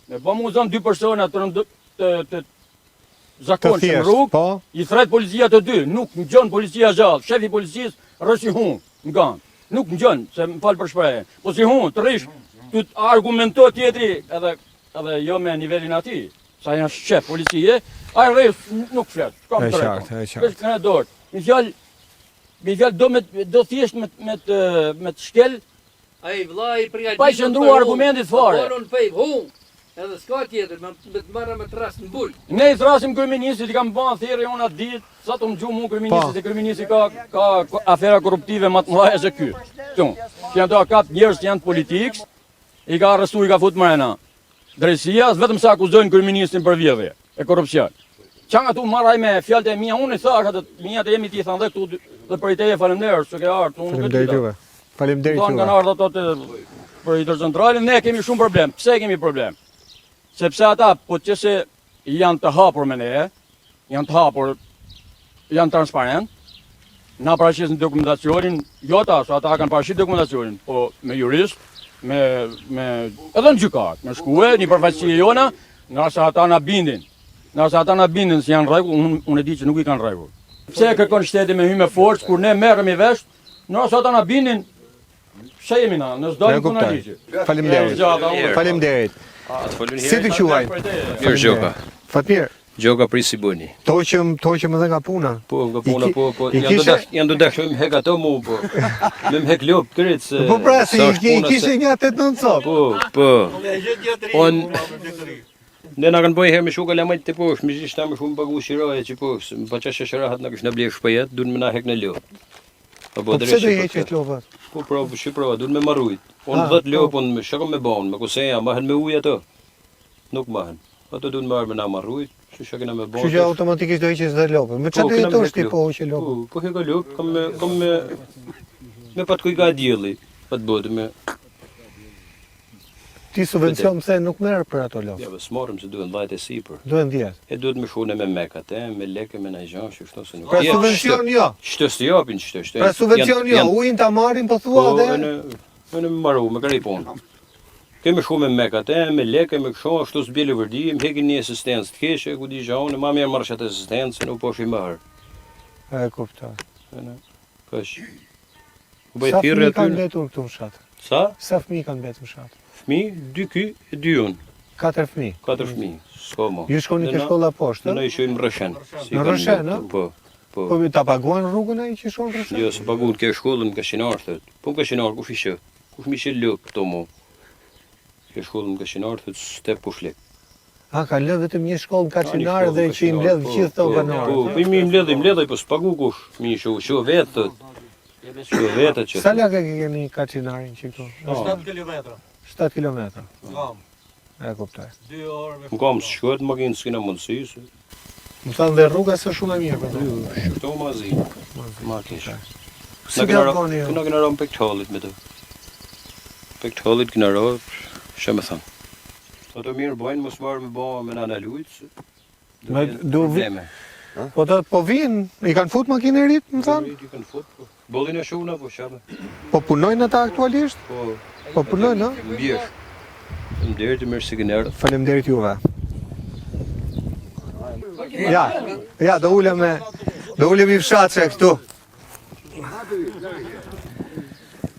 D: Ne po mu zënë 2 persona të zakon që në rrugë,
A: po.
D: i thret policia të dy, nuk në gjënë policia gjallë, shefi policisë rësi hunë, në ganë. Nuk në gjënë, se më falë për shprejë, po si hunë, të rish, Tu argumento tjetri edhe jo me nivelin ati, sa janë shef policie, ai rreth nuk flet. S'kam
A: E
D: drejt.
A: qartë, e qartë.
D: Veç kanë dorë. Mi fjalë do thjesht me të shkel.
B: Ai vllai përgatitur.
D: Pa i qëndruar argumentit fare.
B: Bolon pej hum. Edhe s'ka tjetër, me të marrë me të rast në bul.
D: Ne i thrasim kryeministit, i kam bën thirrje unë atë ditë, sa të më gjumë unë kryeministit, se kryeministi ka afera korruptive më të mëdha se ky. Që janë to kap njerëz që janë politikë, i ka arrestuar, i ka futur mrena. Drejtësia vetëm sa akuzojnë kryeministin për vjedhje e korrupsion. Çanga tu marraj me fjalët e mia, unë i thash atë, mia të jemi ti thënë dhe këtu dhe për i teje faleminderit që ke ardhur, unë nuk e di.
A: Faleminderit juve. Faleminderit
D: Tonë kanë
A: juve.
D: ardhur ato për hidrocentralin, ne kemi shumë problem. Pse kemi problem? Sepse ata, po qëse janë të hapur me ne, janë të hapur, janë transparent, na paraqisin dokumentacionin, jo ata, so ata kanë paraqitur dokumentacionin, po me jurist, me edhe në gjykat, me shkue, një përfaqësi jona, nëse ata na bindin. Nëse ata na bindin se janë rregull, unë e di që nuk i kanë rregull. Pse kërkon shteti me hyjë me forcë kur ne merremi vesh, nëse ata na bindin, pse jemi na, ne s'dalim ku na ligji.
A: Faleminderit. Faleminderit. Si të quaj?
I: Mirë Gjoka.
A: Fatmir,
I: Gjoka prisi bëni.
A: toqëm edhe nga puna.
I: Po, nga puna, po.
A: i
I: Janë do dashur me hek ato mu, po. Me hek lop, kërit se...
A: Po pra, si
I: sa është
A: i
I: puna
A: kishe
I: se-
A: një 8-9 copë.
I: Po. Ne na kanë bëjë herë me shuka lamajt të poshtë, me gjithë më shumë pagu shiroje që poshtë, më pa qashë shërahat na kështë në blekë shpajet, duhen me na hek në lop.
A: Po pse do i heqet lopat?
I: Po prova, shqipërova, duhen me marrujt. Unë 10 lop, unë shakëm me banë, me kuseja, mahen me ujë ato. Nuk mahen. Ato duhen marrë me na marrujt, që shakina me banë.
A: Kështu që automatikisht do heqes dhe lopët. Me çfarë do
I: kena me
A: jetosh ti
I: hek
A: po
I: lop.
A: hoqe lopët?
I: Po heka lop, kam me pat kuj ka dielli, pat botë me...
A: Ti subvencion pse nuk merr për ato lopë?
I: Ja, s'marrëm se duhen dhajt e sipër.
A: Duhen 10.
I: E duhet me shune me mekat, me lekë, me najgjan, që shto se nuk...
A: Pra subvencion jo.
I: Qëtë së japin, qëtë.
A: Pra subvencion jo, ujin ta marrin po thua
I: Po,
A: dhe
I: në maru, me kërë i punë. Kemi shku me mekat, me lekë, me kësho, ashtu s'bjeli vërdi, më hekin një asistencë të keshe, ku di gjaune, ma mirë marrë qatë asistencë, nuk po shi marrë.
A: e kuptoj.
I: Kësh. U
A: Sa
I: bëjt thirrë
A: fëmijë kanë
I: aty.
A: mbetur këtu në fshat?
I: Sa?
A: Sa fëmijë kanë mbetur në fshat?
I: Fmi, 2 ky e 2 unë.
A: 4 fëmijë.
I: 4 fmi, s'ka mo.
A: Ju shkoni ke shkolla poshtë?
I: Ne i shojmë Rëshen.
A: Në Rëshen, a?
I: Po, po.
A: Po ta paguan rrugën ai që shon rreth?
I: Jo, se pagun ke shkollën Kashinar, thot. Po Kashinar, kush i shë? Kush mi shë lëp këto mo? Ke shkollën Kashinar, thot, s'te pushlik.
A: A, ka lënë vetëm një shkollë kaçinar dhe që i mbledh gjithë të banorët.
I: Po, po i mi mbledh, po s'pagu kush. Mi shu vetë, thot. Shu vetë që...
A: Sa larg e keni kaçinarin që këtu?
E: 7 kilometra.
A: 7 kilometra.
E: Ngam.
A: E kuptoj.
E: 2 orë me
I: Më kam së shkuet makinë, s'kina mundësi, se...
A: Më thanë dhe rruga së shumë e mirë për to.
I: Shkëto ma zi. Ma kish.
A: Si të bani jo?
I: Këna këna ra në pektalit me të. Pektalit këna ra, shë me thanë. Ato mirë bojnë, mos marrë me ba me nana lujtë, probleme.
A: Po po vinë, i kanë fut makinë e rit, më thanë?
I: I kanë fut, po. Bollin e shuna, po shabe.
A: Po punojnë ata aktualisht?
I: Po,
A: Po punojnë, a?
I: mbjesh. Faleminderit mirë si keni ardhur.
A: Faleminderit juve. Ja, do ulem i fshatse këtu.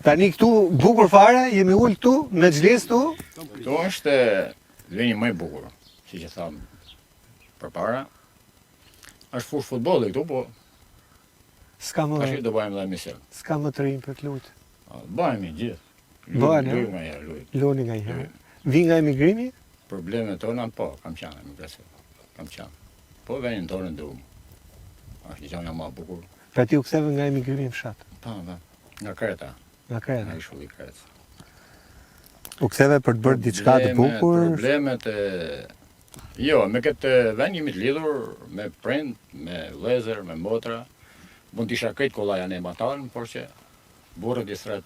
A: Tani këtu bukur fare, jemi ul këtu, me xhles këtu.
D: Këto është veni më i bukur, si që thamë përpara. Është fush futbolli këtu, po
A: S'ka
D: tash
A: më
D: do bëjmë dhe mision.
A: s'ka më të rinj për të luajtur.
D: Bëjmë gjithë.
A: Bëhen,
D: Luajmë nga herë, luajmë.
A: Luni nga njëherë. Vi nga emigrimi?
D: Problemet tona, po, kam qanë emigracion. Kam qanë. Po venin tonë ndumë. Është gjana ma bukur.
A: Pra ti u ktheve nga emigrimi në fshat,
D: Pa, nga Kreta,
A: nga
D: nga
A: Kreta.
D: ishulli Kretës.
A: U ktheve për të bërë diçka të bukur.
D: Problemet jo, me këtë vend jemi të lidhur me prind, me vëllezër, me motra. Mund t'isha këtë kolla janë e matanë, por që burët i sret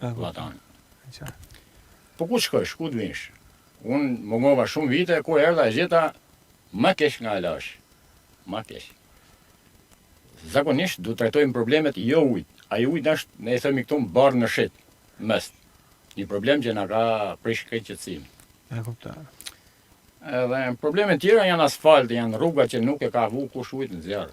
D: vatanë. Po ku shkosh, ku t'vinsh? Unë mungova shumë vite, ku erdha e gjeta ma kesh nga Alash. Ma kesh. Zakonisht du trajtojmë problemet jo ujt. Ai ujt është, ne i themi këtu, barë në shit, mest. Një problem që na ka prish këtë qëtësim.
A: E kuptoj.
D: Edhe problemet tjera janë asfalt, janë rruga që nuk e ka vu kush ujt në zjarë.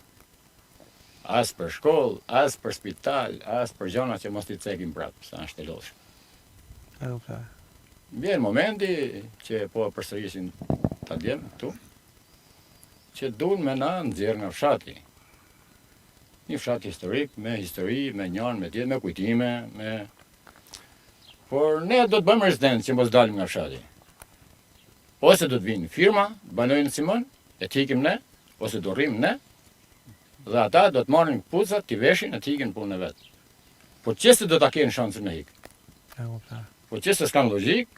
D: As për shkollë, as për spital, as për gjona që mos t'i cekim prapë, sa është e lodhshme.
A: E kuptoj.
D: vjen momenti që po përsërisin ta djem këtu, që duan me na nxjerr nga fshati. Një fshat historik, me histori, me njanë, me tjetë, me kujtime, Por ne do të bëjmë rezidencë që mos dalim nga fshati. Ose do të vinë firma, banojnë Simon, e t'ikim ne, ose do rrim ne, dhe ata do të marrin kpucat, t'i veshin e t'ikin punën e vetë. Po qëse do t'a kenë shansën me hikë. Po qëse s'kan logjik,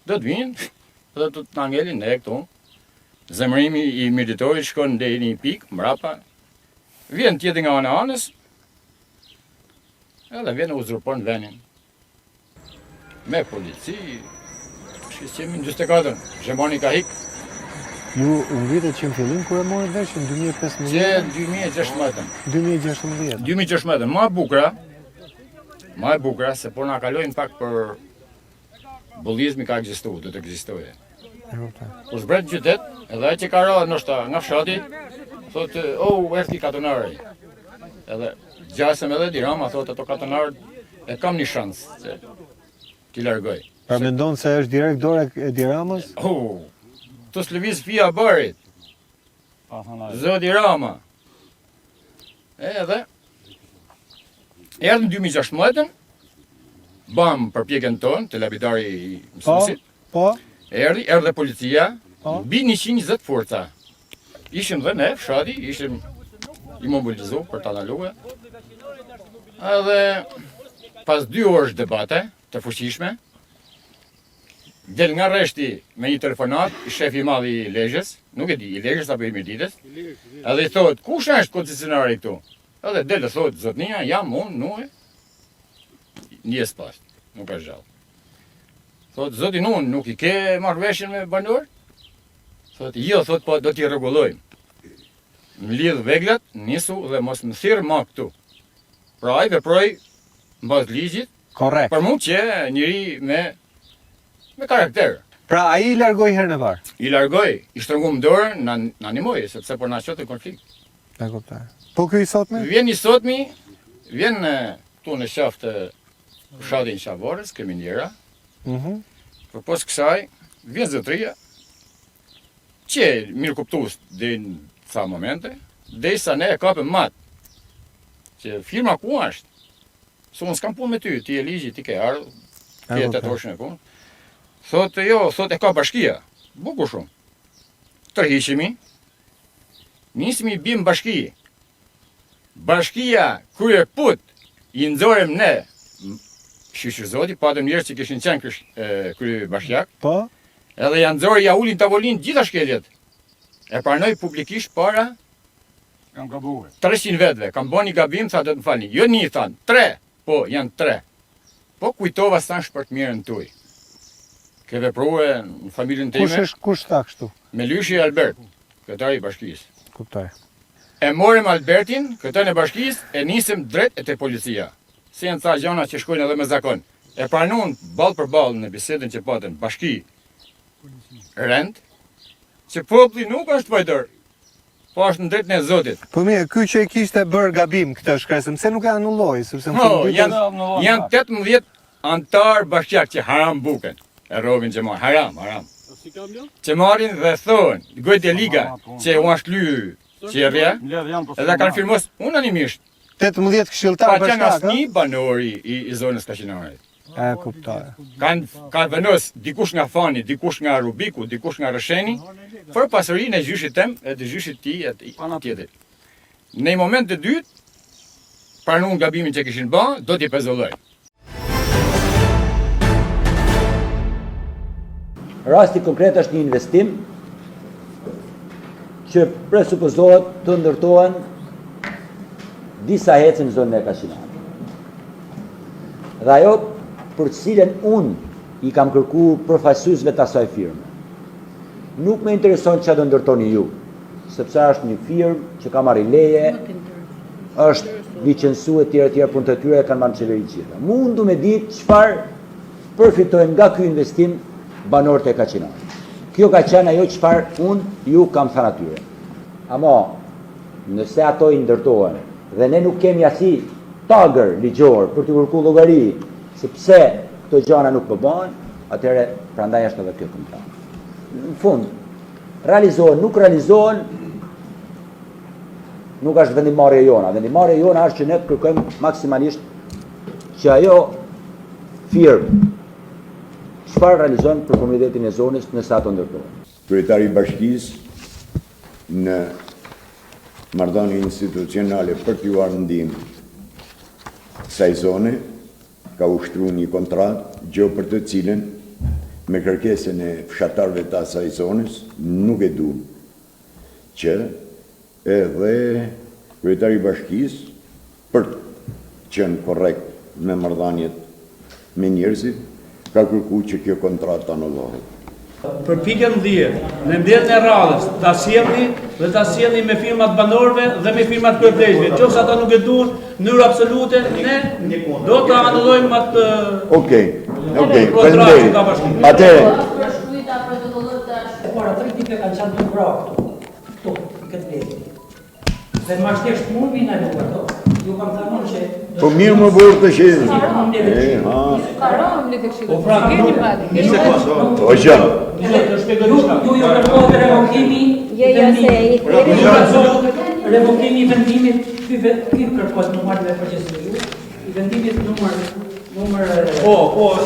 D: do të vinë dhe do të ngelin ne këtu. Zemërimi i militorit shkon deri një pikë, mrapa, vjen tjetër nga ana anës, edhe vjen e uzurpon vendin. Me polici, shqemi në 24, Zhemani ka hikë.
A: Ju u ngritet që në fillim kur e morët vesh në 2015?
D: Që 2016.
A: 2016.
D: 2016, ma e bukra, se po na kalojnë pak për bullizmi ka ekzistu, do të ekzistoje. Po zbret në qytet, edhe ai që ka rrallë ndoshta nga fshati, thotë, erti katonari. Edhe gjasëm edhe Dirama, thotë ato katonarët, e kam një shansë, që t'i largoj.
A: Pra mendon se është direkt dorë e Diramës?
D: Të s'lëviz fia barit. Zoti Rama. Edhe, erdhëm 2016, bam përpjekjen tonë, te lapidari i mësuesit.
A: Po.
D: Erdhe policia, mbi 120 forca. Ishim dhe ne, fshati, ishim i mobilizuar për ta ndaluar. Edhe pas 2 orësh debate të fuqishme, del nga rreshti me një telefonat, i shefi i madh i Lezhës, nuk e di, i Lezhës apo i Mirditës, edhe i thot, kush është koncesionari këtu? Edhe del e thot, zotnia, jam unë, nuhe, njës pas, nuk është gjallë. Thot, zotin unë, nuk i ke marrëveshjen me banor? Thot, jo, thot, po do t'i rregullojmë. Më lidh veglat, nisu dhe mos më thirr ma këtu. Pra ai veproi mbas ligjit.
A: Korrekt.
D: Për mua që njëri me karakter.
A: Pra ai i largoi herën e parë.
D: I largoi, i shtrëngum dorën, na animoi sepse po na çote konflikt.
A: E kuptoj. Po ky i sotmi?
D: Vjen i sotmi, vjen këtu në qaftë fshatin Qavorës, kemi njëra. Por pos kësaj, vjen zotëria, që mirë kuptues deri në ca momente, derisa ne e kapëm mat. Që firma ku është? Se unë s'kam punë me ty, ti e ligji, ti ke ardhur, ti e 8 orë në punë. Thotë jo, thotë e ka bashkia. Bukur shumë. Tërhiqemi, nismi i bim bashki. Bashkia, krye put, i nxorëm ne, shqyqër zoti, patëm njerëz që kishin qenë krye bashkiak.
A: Po.
D: Edhe janë nxorë, ja ulin tavolinë gjitha shkeljet. E pranoj publikisht para kam gabuar. 300 vetëve, kam bënë një gabim, tha do të më falni. Jo një, thanë, 3. Po, janë 3. Po kujtova s'tanë shpërt mirën tuj. Ke vepruar në familjen time.
A: Kush tha kështu?
D: Melyshi Albert, kryetari i bashkisë.
A: Kuptoj.
D: E morëm Albertin, kryetarin e bashkisë, e nisëm drejt e te policia. Si janë ca gjëra që shkojnë edhe me zakon. E pranuan ballë për ballë në bisedën që patën bashki rend, që populli nuk është pajdor. Po është në drejtën e Zotit.
A: Po mirë, ky që e kishte bërë gabim këtë shkresëm, pse nuk e anulloi, sepse
D: janë 18 antar bashkiak që haram buken. E robin që marrin, haram. Që marrin dhe thonë, gojtë e liga, që u ashtë lyë qerrja, edhe kanë firmos unanimisht.
A: 18 këshilltar
D: bashkiak. Pa qenë asnjë
A: bashkak.
D: banori i zonës Kaqinarit.
A: E kuptoj.
D: Kanë venos dikush nga Fani, dikush nga Rubiku, dikush nga Rësheni, për pasurinë e gjyshit tem e të gjyshit ti e tjetër. Në moment të dytë, pranuan gabimin që kishin bërë, do t'i pezulloj.
J: Rasti konkret është një investim që presupozohet të ndërtohen disa hece në zonën e Kaqinarit. Dhe ajo për cilën unë i kam kërku përfaqësuesve të asaj firme. Nuk më intereson që do ndërtoni ju, sepse është një firmë që ka marrë leje, është licencue tjera punë të tyre kanë marrë qeveri gjitha. Mundu me ditë çfarë përfitojnë nga ky investim banorët e Kaqinarit. Kjo ka qenë ajo çfarë unë ju kam thënë atyre. Ama nëse ato i ndërtohen dhe ne nuk kemi asi tagër ligjor për të kërkuar llogari, sepse këto gjëra nuk po bëhen, atëherë prandaj është edhe kjo kontratë. Në fund, realizohen, nuk realizohen, nuk është vendimarrja jona. Vendimarrja jona është që ne kërkojmë maksimalisht që ajo firmë çfarë realizojnë për komunitetin e zonës nëse ato ndërtohen.
K: Kryetari i bashkisë në marrëdhënie institucionale për t'ju ardhur ndihmë kësaj zone ka ushtruar një kontratë, gjë për të cilën me kërkesën e fshatarëve të asaj zonës nuk e duan që edhe kryetari i bashkisë për të qenë korrekt me marrëdhëniet me njerëzit ka kërkuar që kjo kontratë anullohet.
L: Për pikën 10, në mbledhjen e radhës, ta sjellni dhe ta sjellni me firmat banorëve dhe me firmat kryetëresve. Nëse ata nuk e duan në mënyrë absolute, ne do ta anullojmë atë.
K: Okej, faleminderit. Atëherë,
L: Ora 3 ditë kanë qenë të vrarë këtu, këtë vit. Dhe më shpesh mund vinë ato këto. Ju kam thënë që
K: po mirë më burë të shizë.
L: Po pra, keni pak.
K: O gjë.
L: Ju kërkohet revokimi i vendimit. Revokimi i vendimit, ky kërkohet në marrë me procesin ju. I vendimit numër Po,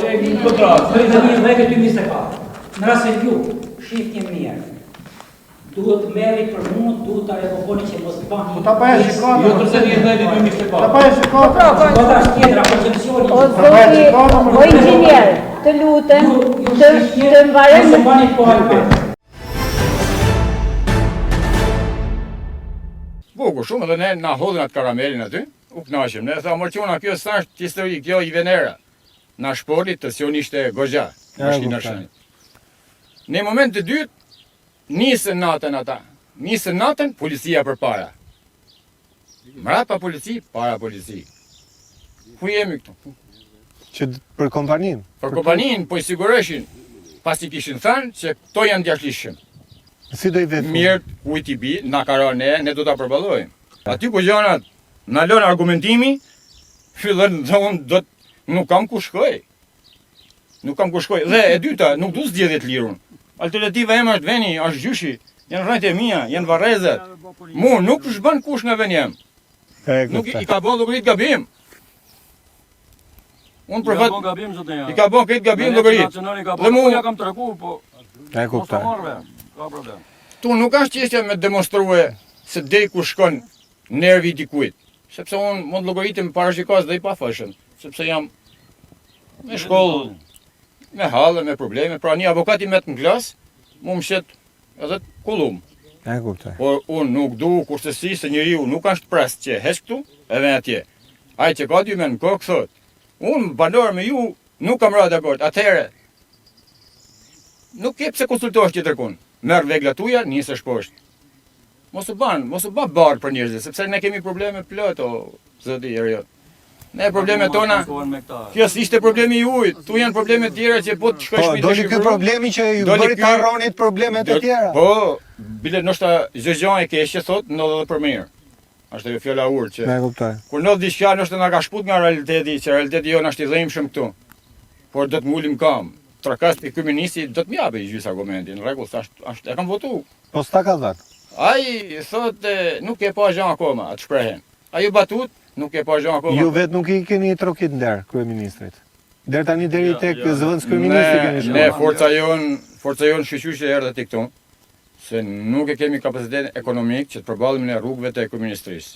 L: e një kontratë. Në vendimin 2024. Në rast se ju shihni mirë. Duhet merri për mua, duhet ta revokoni që mos bani.
C: Po ta bëj shikon.
L: Jo të thënë ndaj 2024.
C: Ta bëj shikon.
L: Po ta tjetra koncepcioni.
M: O zoti, o inxhinier, të lutem, të mbarojmë
L: bani po
D: Bukur shumë dhe ne na hodhin atë karamelin aty, u kënaqem. Ne tha morçuna kjo s'është histori, kjo i Venera. Na shpoli të sionishte Gozha, bashkinë Shanit. Në moment të dytë nisën natën ata. Nisën natën policia përpara. Mrapa polici, para polici. Ku jemi këtu?
A: Që për kompaninë.
D: Për kompaninë po i siguroheshin, pasi kishin thënë që këto janë djashlishëm.
A: Si do i vetë?
D: Mirë, kujt i bi, na ka rënë ne do ta përballojmë. Aty ku gjanat na lën argumentimi, fillon thonë nuk kam ku shkoj. Nuk kam ku shkoj. Dhe e dyta, nuk du zgjedhje të lirun. Alternativa ema është veni, është gjyshi, janë rrejt e mia, janë varrezet. Mu nuk shbën kush nga veni jem. Nuk i ka bën llogarit gabim. Unë për vetë
F: gabim zotë.
D: I ka bën këtë gabim llogarit. Dhe mu
F: ja kam treguar, po.
A: E kuptoj.
F: Ka problem.
D: Tu nuk është çështja me demonstrue se deri ku shkon nervi i dikujt. Sepse unë mund llogaritem parashikos dhe i pafashëm, sepse jam me shkollë, me hallë, me probleme, pra një avokat i met në klas, mu më shet edhe kullum.
A: E kuptoj.
D: Por unë nuk du kushtësi se njeriu nuk është pres që heq këtu, edhe atje. Ai që ka dy me në kokë thot, unë banor me ju nuk kam rrë dakord. Atëherë, nuk ke pse konsultohesh tjetërkun. Merr veglat tuaja, nisesh poshtë. Mos u bë barë për njerëzit, sepse ne kemi probleme plot o zoti Eriot. Ne problemet tona, kjo s'ishte problemi juaj, tu janë probleme tjera që po të shkosh
A: Po, doli ky problemi që ju bëri të harronit problemet e tjera.
D: Po, bile ndoshta zgjon e keqe thot, ndodh edhe për mirë. Është ajo fjala urt që.
A: Ne kuptoj.
D: Kur ndodh diçka ndoshta na ka shput nga realiteti, që realiteti jon është i dhëmshëm këtu. Por do të mulim kam. Trakas i kryeministi do të më japë gjys argumentin. Në rregull, është e kam votuar.
A: Po s'ta ka dhënë.
D: Ai thotë nuk e pa gjë akoma, atë shprehen. Ai u batut, nuk e pa gjë akoma.
A: Ju vetë nuk i keni trokit nder kryeministrit. Deri tani deri tek zëvendës kryeministri keni shkuar.
D: Ne forca jon shoqyrisë erdhët i këtu, se nuk e kemi kapacitet ekonomik që të përballemi në rrugëve të kryeministrisë.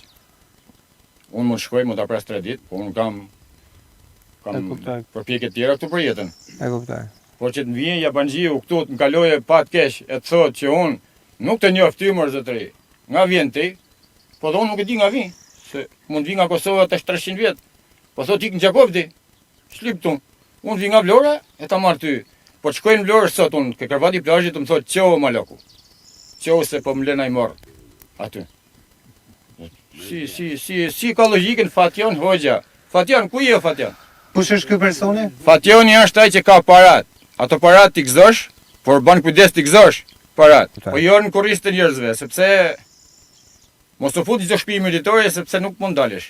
D: Unë mund shkoj, mund ta pres 3 ditë, po unë kam përpjekje tjera këtu për jetën.
A: E kuptoj.
D: Por që të vjen japanxiu këtu të më kaloje pa të keq, e të thotë që unë nuk të njoh ty mor zotëri. Nga vjen ti? Po unë nuk e di nga vi, se mund vi nga Kosova tash 300 vjet. Po thotë ik në Gjakovdi. Shlip tu. Unë vi nga Vlora e ta marr ty. Po të shkoj në Vlorë sot unë ke kërvati plazhit të më thotë çao maloku. Çao se po më lën ai morr. Aty. Si ka logjikën Fatjon Hoxha. Fatjon, ku je Fatjon?
A: Kush është ky personi?
D: Fatjoni është ai që ka parat. Ato parat t'i gëzosh, por ban kujdes t'i gëzosh parat. Po jo në kurriz të njerëzve, sepse mos u futi çdo shtëpi militare sepse nuk mund dalësh.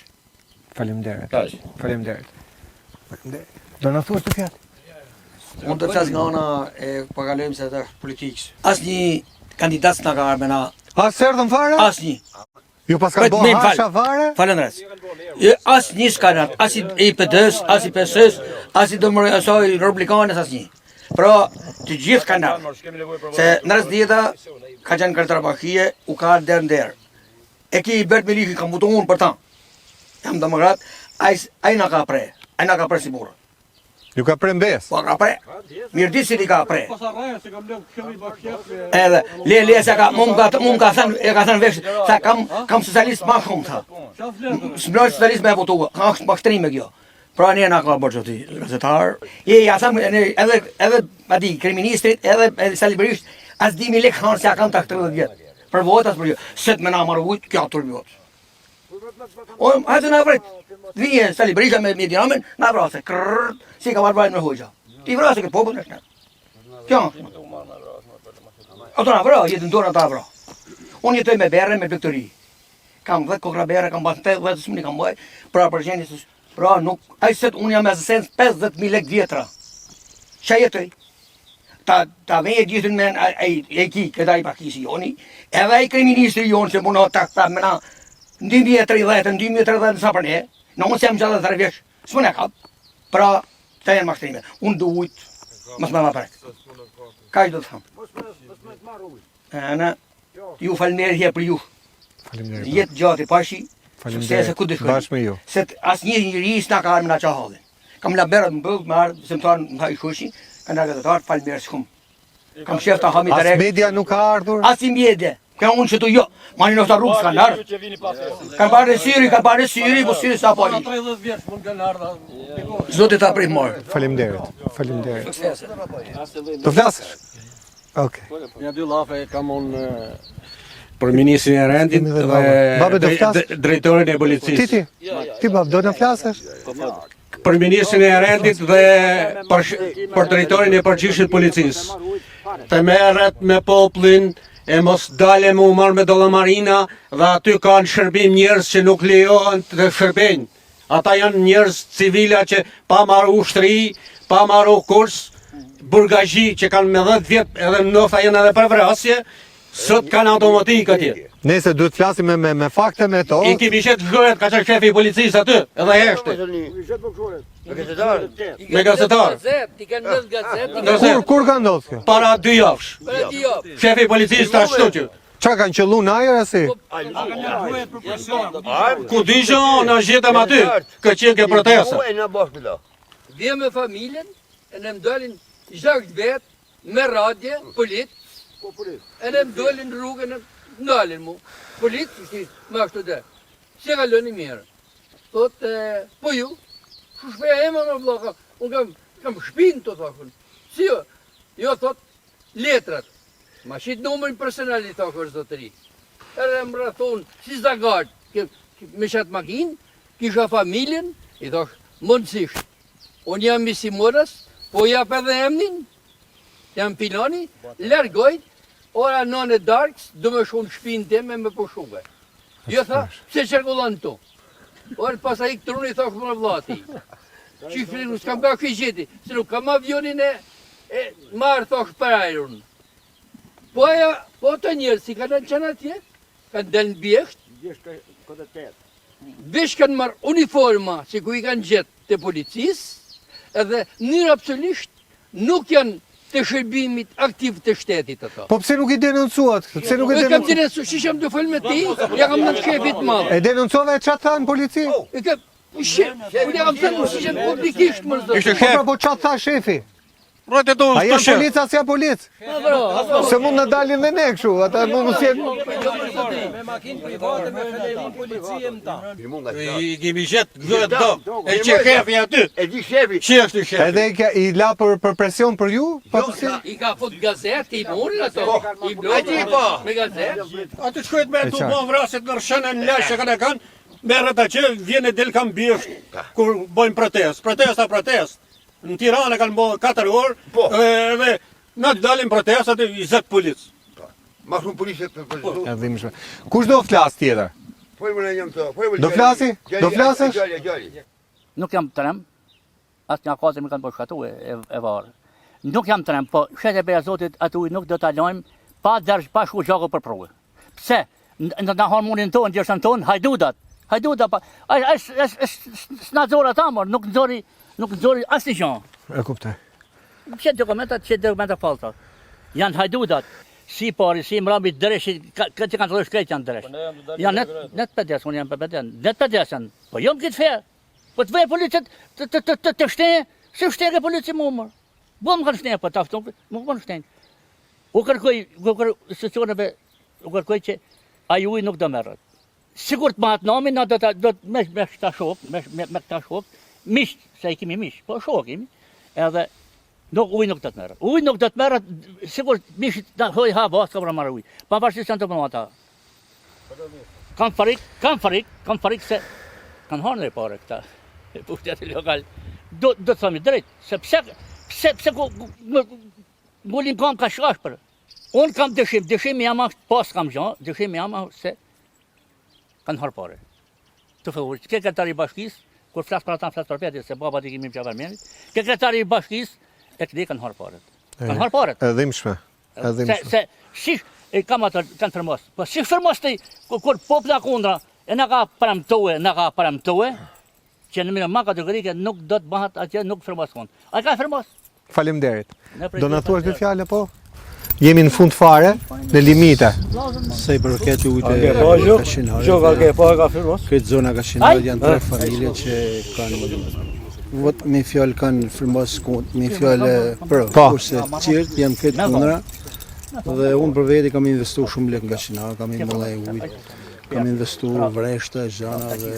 A: Faleminderit.
D: Kaq.
A: Faleminderit. Do na thuash të fjalë?
N: Unë të flas nga ana e pakalojmë se të politikës. Asnjë kandidat s'na ka ardhur na.
A: As erdhën fare?
N: Asnjë.
A: Ju pas ka bën hasha fare?
N: Falëndres. Asnjë s'ka ardhur, as i PD-s, as i PS-s, as i asoj Republikanës, asnjë. Pra, të gjithë kanë ardhur. Se në rreth dieta ka qenë Kartarabakie, u ka der nder. E ki Bert Melikin kam votuar unë për ta. Jam demokrat, ai na ka pre. Ai na ka pre si burrë.
A: Ju ka pre mbes?
N: Po ka pre. Mirë di si ti ka pre. Edhe le se ka mund ka thënë e ka thënë vesh sa kam socialist më shumë tha. S'mbroj socialist me votua. Ka shtrime kjo. Pra ne na ka bërë ti gazetar. Ja tham edhe aty kriministrit edhe salibrisht as 10.000 lekë kanë se kanë tak 30 vjet. Për votat për jo. Set me na marrë vujt, kjo atur vjot. O, hajde na vret. Vije salibrisha me dinamen, na vrase. Krrr, si ka marrë me hoxha. Ti vrase ke popull në. Kjo. Ato na vra, jetën dorë ata vra. Unë jetoj me berre, me doktori. Kam 10 kokra berre, kam bën 10 smuni kam bëj. Pra për gjendje pra nuk ai set unë jam me sens 50.000 lekë vjetra. Ç'a jetoj? Ta veje gjithën me e ki, këta i pakisi joni, edhe i kriministri jonë që muna ta mëna në 2030 nësa për ne, në unë se jam gjatë dhe të revjesh, s'më ne kap, pra të jenë mashtrime, unë du ujtë, mësë me ma prek. Ka i do të thamë? Në, ju falënderje për ju, jetë gjatë i pashi, suksese ku dëshkojnë, se asë një njëri s'na ka armë na qa halin. Kam la berët më bëllë, më ardhë, se më thonë më ha i shushi, kanë gazetar, falënderë shumë. Kam shef ta hami direkt.
A: As media nuk ka ardhur?
N: As i media. Ka unë që tu jo. Mani në rrugë s'kanë ardhur. Kanë parë syri, po syri sa pali.
F: 30 vjeç mund kanë ardhur.
N: Zoti ta prit morë.
A: Faleminderit. Të flasësh? Okej.
F: Ja dy llafe kam unë për ministrin e rendit dhe drejtorin e policisë.
A: Ti bab, do në flasësh?
F: Për ministrin e rendit dhe për drejtorin e përgjithshëm policisë. Të merret me popullin e mos dale më u marrë me dollamarina dhe aty kanë shërbim njerëz që nuk lejohen të shërbejnë. Ata janë njerëz civila që pa marrë ushtri, pa marrë kurs, burgazhi që kanë me 10 vjet edhe ndoshta janë edhe për vrasje, sot kanë automatik atje.
A: Nese duhet flasim me fakte me to.
F: I kemi qetë zhgoret ka qenë shefi i policisë aty, edhe heshte. Me gazetar.
B: Ti kanë ndër gazetë.
A: Kur ka ndodhur kjo?
F: Para 2 javësh. Shefi i policisë ta ashtu që.
A: Qa kanë qëllu në ajër asi?
F: Ku disho në gjetëm aty, ka qenë ke protesta.
B: Vje me familjen, e në mdolin 6 vetë, me radje, polit, e në mdolin rrugën, ndalin mu, polit, ma ashtu dhe, që ka lëni mirë. Thot, po ju, shu shpeja e më vloka, unë kam shpinë të thakun. Si jo thot, letrat, ma shqit numërin personali thakur zotëri. Edhe më rëthon, si zagat, me qatë makinë, kisha familjen, i thosh, mundësisht. Unë jam Misimoras, po jap edhe emnin, jam Piloni, largoj, ora 9 e darkës, du me shumë shpinë teme me pushuve. Jo tha, se qërkullan tu. Orë pas a i këtërun i thosh më vlati. Qifrin, s'kam ka këshjeti, se nuk kam avionin e marë thosh për ajrun. Po të njërë, si kanë qenë atje, kanë delë në bjeshtë, vesh kanë marë uniforma, që ku i kanë gjetë të policisë, edhe njërë absolisht nuk janë të shërbimit aktiv të shtetit ato.
A: Po pse nuk i denoncuat? Pse nuk i
B: kam denoncuat? Shi që më të folë me ti, ja kam në të shefit madhë.
A: E denuncove e qatë tha në polici?
B: Ja kam thënë shi që në publikisht më rëzdo.
A: Po qatë tha shefi?
F: A
A: janë polica si a polic? Se mund në dalin dhe ne këshu, ata mund në sjenë...
E: Me makinë private, me federin policie më ta.
F: I kemi qetë dhët do, e që shefi aty.
H: E di shefi.
F: Që është shefi?
A: Edhe i la për presion për ju?
B: I ka fot gazet, i mund ato, i blogë, me gazet.
F: Aty shkojt me tu bo vrasit në rëshënë në lashë që kanë merët a që vjene del kam bjeshtë, kur bojnë protest. Në Tiranë kanë bërë 4 orë, dhe në të dalin protestat e 20 policë.
H: Ma shumë policë për
A: përshë. Kush do flasë tjetër? Do flasi? Do flasësh?
O: Nuk jam trem, asë një akazë me kanë përshkatu e varë.
L: nuk jam trem, po shetë e beja Zotit atë ujë nuk do ta lojmë pa dërsh pa shku gjaku për provë. Pse? Në harmonin tonë, gjështën tonë, hajdudat, pa, s'na zora ta mor, nuk nxori asnjë gjë.
A: E kuptoj.
L: Që dokumenta falsa. Janë hajdudat, si pari, si mrambi dreshi, këtë kanë të shkrejt janë dresh. Janë net pedes, unë jam për pedes, net pedes janë, po jo më këtë fe, po të vej policët të shtenë, se shtenë polici mu mërë. Bo më kanë shtenë, po të afton, më kanë shtenë. U kërkoj që ai ujë nuk do merret. Sigur të matë nami, na do me këta shok, mish, se i kemi mish, po shok kemi, edhe ujë nuk do të merret. Ujë nuk do të merret, sigur mishit na hoj ha bas ka marrë ujë. Pavarësisht janë të bënë ata. Kam farik se kanë hanë e pare këta, pushteti lokal. Do të themi drejt, se pse ngulin kam ka shkash për. Unë kam dëshim jam pas kam gjë, dëshim jam se kanë harë pare. Të fëvur, ke kretari i bashkisë, kur flas për ata, flas për vetë, se baba ti kemi për menit, ke kretari i bashkisë, e këti kanë harë paret. Kanë harë paret.
A: E dhimshme.
L: Se shish, e kam atë, kanë firmos. Po si firmos të kur popla kundra, e na ka paramtohe, që në ma kategorike nuk do të bëhat atje, nuk firmos kundë. A ka firmos?
A: Faleminderit. Do na thuash dy fjalë po? Jemi në fund fare, në limite.
E: Se i përket ujtë kashinare. Këtë zona kashinare janë 3 familje që kanë vetë me fjalë kanë firmos kund, me fjalë për. Kurse tjerët janë këtë kundra. Dhe unë për veti kam investu shumë lek nga kashinare, kam i mëllaj ujtë, kam investu vreshta, gjana dhe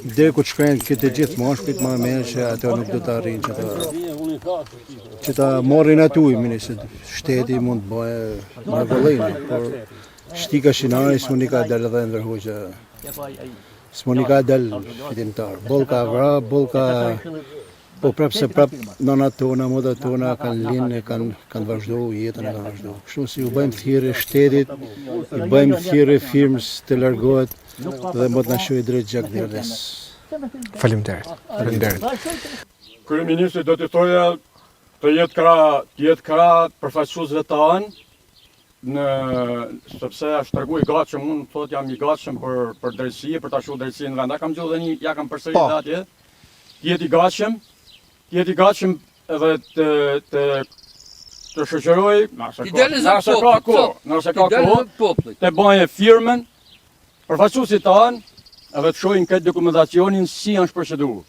E: deri ku të shkrenë këtë gjithë mashkujt ma merë që ato nuk do të arrinë që ta marrin aty ujë, se shteti mund të bëjë margollinë, por shti kashinari s'muni ka delë dhe ndërhoqë, s'muni ka delë fitimtar. Boll ka vra, boll ka, po prapë se prapë nënat tona, modat tona kanë linë, kanë vazhdohu, jetën e kanë vazhdohu. Kështu si u bëjmë thirrje shtetit, i bëjmë thirrje firmës të largohet, dhe më të nashoj drejt gjak derdhes.
A: Faleminderit.
D: Kryeministri do të thoja të jetë krah përfaqësuesve të anë, sepse është tregu i gatshëm, unë thot jam i gatshëm për drejtësi, për ta shoh drejtësinë nga nda kam gjithë dhe ja kam përsërit atje. Jetë i gatshëm edhe të shoqëroj, nëse ka kohë, të bëjë firmën përfaqësuesit tanë, edhe të shohin këtë dokumentacionin si janë shpërshëduar.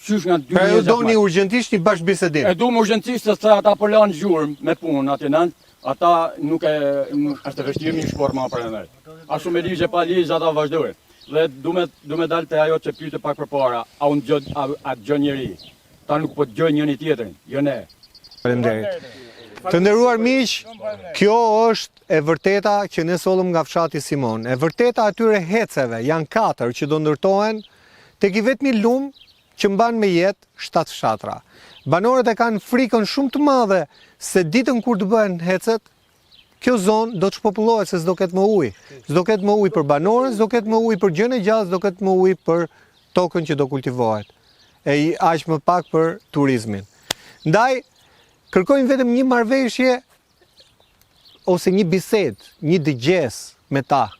D: Qysh nga 2016.
A: Pra ju doni urgjentisht një bashkëbisedim.
D: E duam urgjentisht se ata po lanë gjurmë me punë atje nën, ata nuk është vështirë një shport më për ne. Ashtu me ligje pa ligj ata vazhdojnë. Dhe dume dalë te ajo që pyete pak përpara, a unë dëgjon njëri. Ta nuk po dëgjojnë njëri tjetrin, jo ne.
A: Faleminderit. Të nderuar miq, kjo është e vërteta që ne sollëm nga fshati Simon. E vërteta atyre heceve janë 4 që do ndërtohen tek i vetmi lum që mban me jetë 7 fshatra. Banorët e kanë frikën shumë të madhe se ditën kur të bëhen hecet, kjo zonë do të shpopullohet se s'do ketë më ujë. S'do ketë më ujë për banorën, s'do ketë më ujë për gjën e gjallë, s'do ketë më ujë për tokën që do kultivohet. E aq më pak për turizmin. Ndaj kërkojmë vetëm një marrëveshje ose një bisedë, një dëgjes me ta.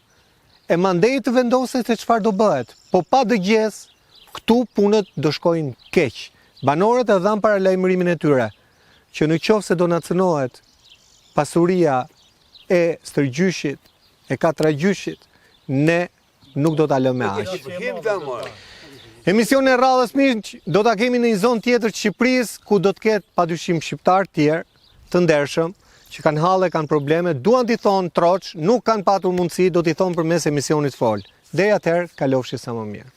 A: E mandej të vendoset se çfarë do bëhet, po pa dëgjes, këtu punët do shkojnë keq. Banorët e dhanë paralajmërimin e tyre, që në qoftë se donacionohet pasuria e stërgjyshit, e katragjyshit, ne nuk do ta lëmë aq. Emisionin e radhës miq do ta kemi në një zonë tjetër të Shqipërisë ku do të ketë padyshim shqiptar tjerë të ndershëm që kanë halle, kanë probleme, duan t'i thonë troç, nuk kanë patur mundësi, do t'i thonë përmes emisionit fol. Deri atëherë, kalofshi sa më mirë.